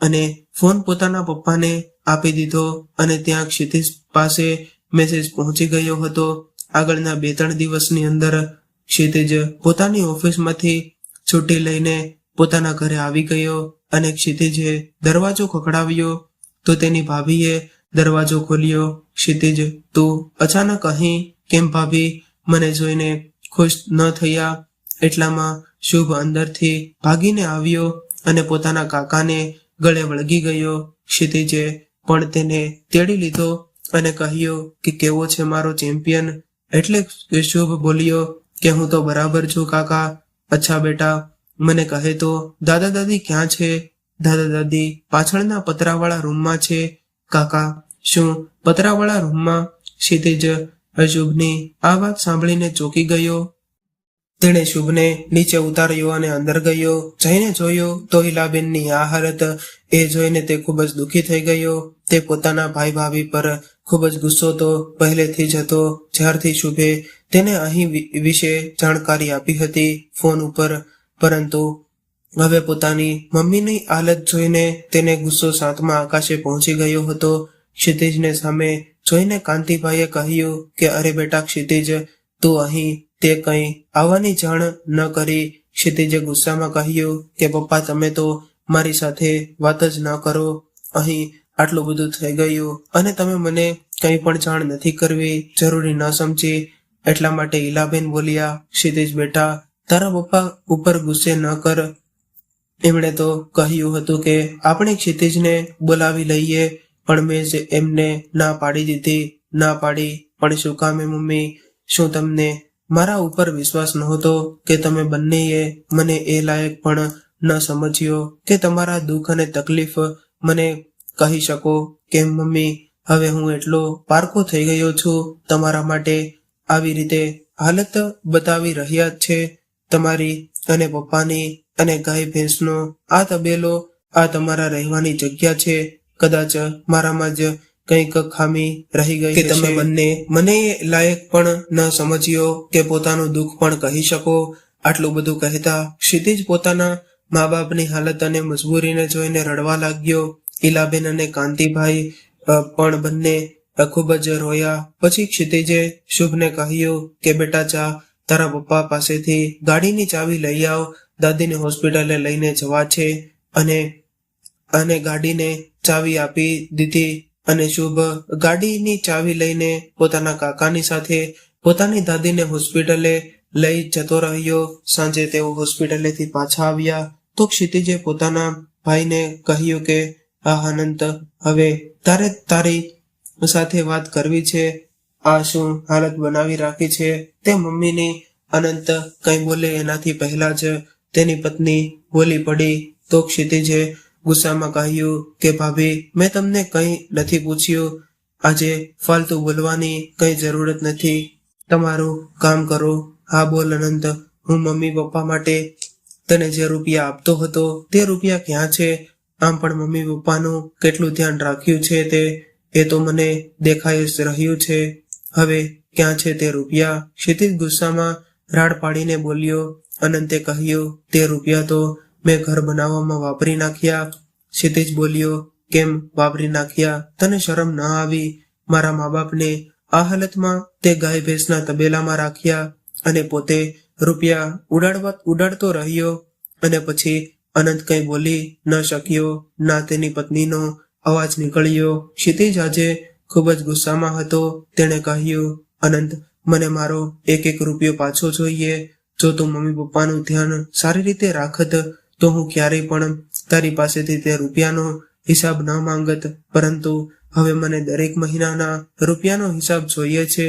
અને ફોન પોતાના પપ્પાને આપી દીધો. અને ત્યાં ક્ષિતિજ પાસે મેસેજ પહોંચી ગયો હતો. આગળના 2-3 દિવસની અંદર ક્ષિતિજ પોતાની ઓફિસમાંથી છુટ્ટી લઈને પોતાના ઘરે આવી ગયો અને ક્ષિતિજે દરવાજો ખખડાવ્યો તો તેની ભાભીએ દરવાજો ખોલ્યો. ક્ષિતિજ, તું અચાનક અહીં કેમ ભાભી? મને જોઈને ખુશ ન થયા? એટલામાં શુભ અંદરથી ભાગીને આવ્યો અને પોતાના કાકાને ગળે વળગી ગયો. ક્ષિતિજે પણ તેને તેડી લીધો અને કહ્યું કે કેવો છે મારો ચેમ્પિયન? એટલે શુભ બોલ્યો કે હું તો બરાબર છું કાકા. અચ્છા બેટા, મને કહે તો દાદા દાદી ક્યાં છે? દાદા દાદી પાછળના પતરાવાળા રૂમમાં છે. કાકા, શું પતરાવાળા રૂમમાં? ક્ષિતિજ શુભની આ વાત સાંભળીને ચોંકી ગયો. તેણે શુભને નીચે ઉતાર્યો અને અંદર ગયો. જઈને જોયો તો ઈલાબેનની આ હાલત એ જોઈને તે ખૂબ જ દુઃખી થઈ ગયો. તે પોતાના ભાઈ ભાભી પર ખૂબ જ ગુસ્સો તો પહેલેથી જ હતો જ્યારથી શુભે તેને અહીં વિશે જાણકારી આપી હતી ફોન ઉપર. પરંતુ હવે પોતાની મમ્મીની હાલત જોઈને તેને ગુસ્સો 7મા આકાશે પહોંચી ગયો હતો. ક્ષિતિજને સામે જોઈને કાંતિભાઈએ કહ્યું કે અરે બેટા ક્ષિતિજ, તું અહીં તે કંઈ આવવાની જાણ ન કરી. ક્ષિતિજે ગુસ્સામાં કહ્યું કે પપ્પા તમે તો મારી સાથે વાત જ ન કરો. અહીં આટલું બધું થઈ ગયું અને તમે મને કંઈ પણ જાણ નથી કરવી, જરૂરી ન સમજી. એટલા માટે ઈલાબેન બોલ્યા, ક્ષિતિજ બેટા તારા પપ્પા ઉપર ગુસ્સે ન કર. એમણે તો કહ્યું હતું કે આપણે ક્ષિતિજને બોલાવી લઈએ પણ મેં જ એમને ના પાડી દીધી. ના પાડી પણ શું કામે મમ્મી? શું તમને મારા ઉપર વિશ્વાસ નહોતો કે તમે બંનેએ મને એ લાયક પણ ન સમજ્યો કે તમારા દુઃખ અને તકલીફ મને કહી શકો? કેમ મમ્મી, હવે હું એટલો પારખો થઈ ગયો છું તમારા માટે આવી રીતે હાલત બતાવી રહ્યા છે તમારી અને પપ્પાની. અને ગાય ભેંસનો આ તબેલો, આ તમારા રહેવાની જગ્યા છે. કદાચ મારામાં જ કંઈક ખામી રહી ગઈ કે તમે બંને મને લાયક પણ ન સમજ્યો કે પોતાનું દુઃખ પણ કહી શકો. આટલું બધું કહેતા ક્ષિતિજ પોતાના મા બાપની હાલત અને મજબૂરીને જોઈને રડવા લાગ્યો. ઈલાબેન અને કાંતિભાઈ પણ બંને ખૂબ જ રોયા. પછી ક્ષિતિજે શુભને કહ્યું કે બેટા જા, તારા પપ્પા પાસેથી ગાડીની ચાવી લઈ આવ, દાદીને હોસ્પિટલે લઈને જવા છે. અને ગાડીને ચાવી આપી દીધી અને શુભ ગાડીની ચાવી લઈને પોતાના કાકાની સાથે પોતાની દાદીને હોસ્પિટલે લઈ જતો રહ્યો. સાંજે તેઓ હોસ્પિટલેથી પાછા આવ્યા તો ક્ષિતિજે પોતાના ભાઈને કહ્યું કે આ અનંત, હવે તારે તારી સાથે વાત કરવી છે. આ શું હાલત બનાવી રાખી છે? તે મમ્મીની અનંત કંઈ બોલે એનાથી પહેલા જ તેની પત્ની બોલી પડી. તો ક્ષિતિજે ગુસ્સામાં કહ્યું કે ભાભી, મેં તમને કંઈ નથી પૂછ્યું. આજે ફાલતુ બોલવાની કંઈ જરૂરત નથી. તમારું કામ કરો. હા બોલ અનંત, હું મમ્મી પપ્પા માટે તને જે રૂપિયા આપતો હતો તે રૂપિયા ક્યાં છે? આમ પણ મમ્મી પપ્પાનું કેટલું ધ્યાન રાખ્યું છે એ તો મને દેખાઈ જ રહ્યું છે. હવે ક્યાં છે તે રૂપિયા? ક્ષિતિજ ગુસ્સામાં રાડ પાડીને બોલ્યો. અનંતે કહ્યું, તે રૂપિયા તો મેં ઘર બનાવવામાં વાપરી નાખ્યા. ક્ષિતિજ બોલ્યો, કેમ વાપરી નાખ્યા? તને શરમ ન આવી? મારા મા બાપને આ હાલતમાં તે ગાય ભેંસના તબેલામાં રાખ્યા અને પોતે રૂપિયા ઉડાડતો રહ્યો. અને પછી અનંત કંઈ બોલી ન શક્યો, ના તેની પત્નીનો અવાજ નીકળ્યો. ક્ષિતિજ આજે ખૂબ જ ગુસ્સામાં હતો. તેણે કહ્યું, અનંત, મને મારો એક એક રૂપિયો પાછો જોઈએ. જો તું મમ્મી પપ્પાનું ધ્યાન સારી રીતે રાખત તો હું ક્યારેય પણ તારી પાસેથી તે રૂપિયાનો હિસાબ ન માંગત, પરંતુ હવે મને દરેક મહિનાના રૂપિયાનો હિસાબ જોઈએ છે.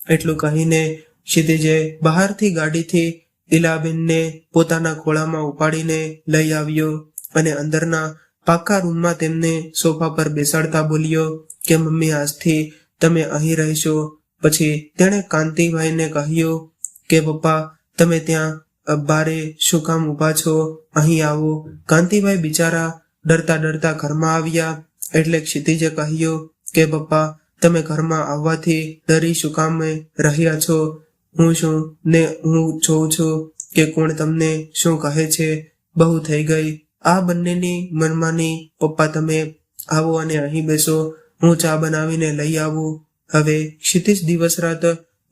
એટલું કહીને ક્ષિતિજે બહારથી ગાડીથી ઇલાબેનને પોતાના ખોળામાં ઉપાડીને લઈ આવ્યો અને અંદરના પાકા રૂમમાં તેમને સોફા પર બેસાડતા બોલ્યો કે મમ્મી, આજથી તમે અહીં રહેશો. પછી તેણે કાંતિભાઈને કહ્યું કે પપ્પા, તમે ત્યાં બારે શું કામ ઊભા છો? અહીં આવો. કાંતિભાઈ બિચારા ડરતા ડરતા ઘરમાં આવ્યા. એટલે ક્ષિતિજે કહ્યું કે પપ્પા, તમે ઘરમાં આવવાથી ડરી શું કામ રહ્યા છો? હું જોઉં છું કે કોણ તમને શું કહે છે. બહુ થઈ ગઈ આ બંનેની મનમાની. પપ્પા, તમે આવો અને અહીં બેસો. હું ચા બનાવીને લઈ આવું. હવે ક્ષિતિજ દિવસ રાત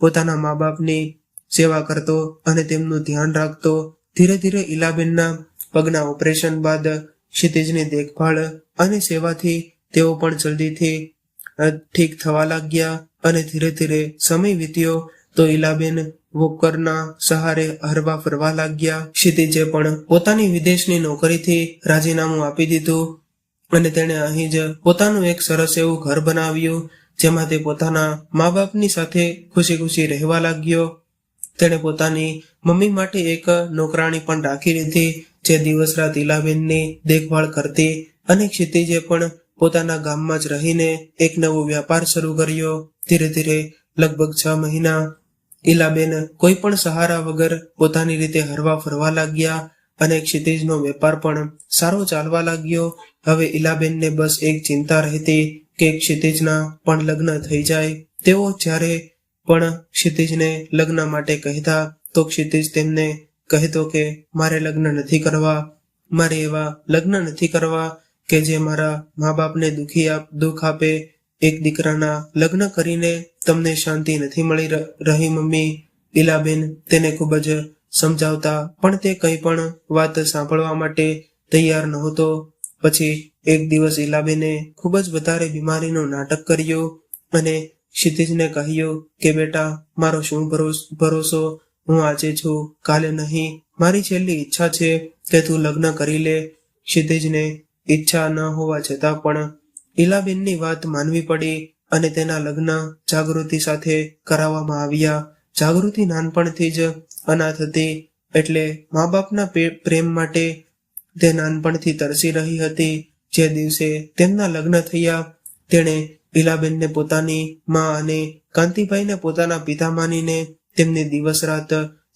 પોતાના મા બાપની સેવા કરતો અને તેમનું ધ્યાન રાખતો. ધીરે ધીરે ઇલાબેનના પગના ઓપરેશન બાદ ક્ષિતિજની દેખભાળ અને સેવાથી તેઓ પણ જલ્દીથી ઠીક થવા લાગ્યા. અને ધીરે ધીરે સમય વીત્યો તો ઇલાબેન વોકરના સહારે હરવા ફરવા લાગ્યા. ક્ષિતિજે પણ પોતાની વિદેશની નોકરીથી રાજીનામું આપી દીધું અને તેણે અહીં જ પોતાનું એક સરસ એવું ઘર બનાવ્યું, જેમાં તે પોતાના મા બાપની સાથે ખુશી ખુશી રહેવા લાગ્યો. તેણે પોતાની મમ્મી માટે એક નોકરાણી પણ રાખી લીધી, જે દિવસ રાત ઇલાબેનની દેખભાળ કરતી. અને ક્ષિતિજે પણ પોતાના ગામમાં જ રહીને એક નવો વ્યાપાર શરૂ કર્યો. ધીરે ધીરે લગભગ 6 મહિના ઇલાબેન કોઈ પણ સહારા વગર પોતાની રીતે હરવા ફરવા લાગ્યા અને ક્ષિતિજનો વેપાર પણ સારો ચાલવા લાગ્યો. હવે ઇલાબેનને બસ એક ચિંતા રહેતી કે ક્ષિતિજના પણ લગ્ન થઈ જાય. તેઓ જ્યારે પણ ક્ષિતિજને લગ્ન માટે કહેતા તો ક્ષિતિજ તેમને કહેતો કે મારે લગ્ન નથી કરવા. મારે એવા લગ્ન નથી કરવા કે જે મારા મા બાપને દુઃખ આપે. એક દીકરાના લગ્ન કરીને તમને શાંતિ નથી મળી રહી મમ્મી. ઇલાબેન તેને ખૂબ જ સમજાવતા પણ તે કંઈ પણ વાત સાંભળવા માટે તૈયાર નહોતો. પછી એક દિવસ ઇલાબેને ખૂબ જ વધારે બીમારીનું નાટક કર્યું અને ક્ષિતિજને કહ્યું કે બેટા, મારો શું ભરોસો? હું આજે છું, કાલે નહીં. મારી છેલ્લી ઈચ્છા છે કે તું લગ્ન કરી લે. ક્ષિતિજને ઈચ્છા ન હોવા છતાં પણ ઇલાબેનની વાત માનવી પડી અને તેના લગ્ન જાગૃતિ સાથે કરાવવામાં આવ્યા. જાગૃતિ નાનપણથી જ અનાથ હતી, એટલે મા બાપના પ્રેમ માટે તે નાનપણથી તરસી રહી હતી. જે દિવસે તેમના લગ્ન થયા તેણે ઇલાબેનને પોતાની માં અને કાંતિભાઈને પોતાના પિતા માનીને તેમની દિવસ રાત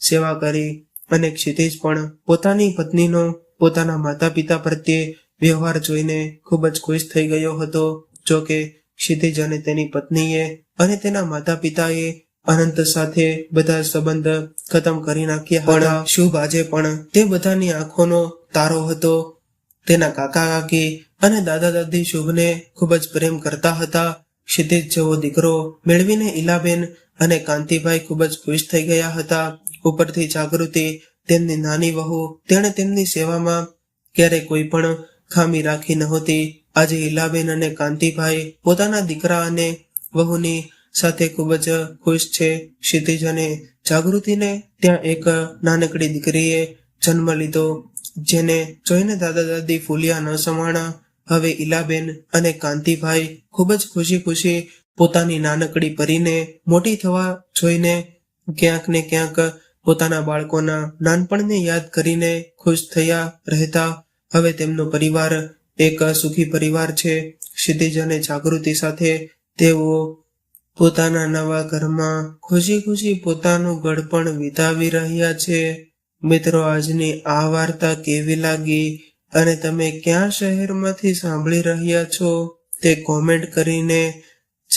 સેવા કરી. અને ક્ષિતિજ પણ પોતાની પત્નીનો પોતાના માતા પિતા પ્રત્યે વ્યવહાર જોઈને ખૂબ જ ખુશ થઈ ગયો હતો. જો કે ક્ષિતિજ અને તેની પત્નીએ અને તેના માતા પિતાએ અનંત સાથે બધા સંબંધ ખતમ કરી નાખ્યા. પણ શુભ આજે પણ તે બધાની આંખોનો તારો હતો. તેના કાકા કાકી અને દાદા દાદી શુભને ખૂબ જ પ્રેમ કરતા હતા. ક્ષિતિજ જેવો દીકરો મેળવીને ઇલાબેન અને કાંતિભાઈ ખૂબ જ ખુશ થઈ ગયા હતા. ઉપરથી જાગૃતિ, તેમની નાની વહુ, તેણે તેમની સેવામાં ક્યારેય કોઈ પણ ખામી રાખી નહોતી. આજે ઇલાબેન અને કાંતિભાઈ પોતાના દીકરા અને વહુની સાથે ખૂબ જ ખુશ છે. ક્ષિતિજ અને જાગૃતિને ત્યાં એક નાનકડી દીકરીએ જન્મ લીધો. જેને જોઈને દાદા દાદી ફૂલ્યા ન સમાણા. હવે ઈલાબેન અને કાંતિભાઈ ખૂબ જ ખુશી પોતાની નાનકડી પરીને મોટી થવા જોઈને ક્યાંક ને ક્યાંક પોતાના બાળકોના નાનપણને યાદ કરીને ખુશ થયા રહેતા. હવે તેમનો પરિવાર એક સુખી પરિવાર છે. ક્ષિતિજ અને જાગૃતિ સાથે તેઓ પોતાના નવા ઘરમાં ખુશી પોતાનું ગળપણ વિતાવી રહ્યા છે. મિત્રો, આજની આ વાર્તા કેવી લાગી અને તમે કયા શહેરમાંથી સાંભળી રહ્યા છો તે કોમેન્ટ કરીને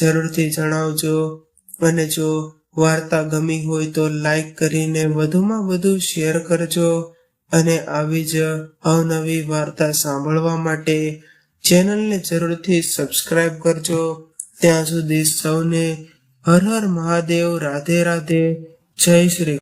જરૂરથી જણાવજો. અને જો વાર્તા ગમી હોય તો લાઈક કરીને વધુમાં વધુ શેર કરજો. અને આવી જ અવનવી વાર્તા સાંભળવા માટે ચેનલને જરૂરથી સબસ્ક્રાઇબ કરજો. ત્યાં સુધી સૌને હર હર મહાદેવ, રાધે રાધે, જય શ્રી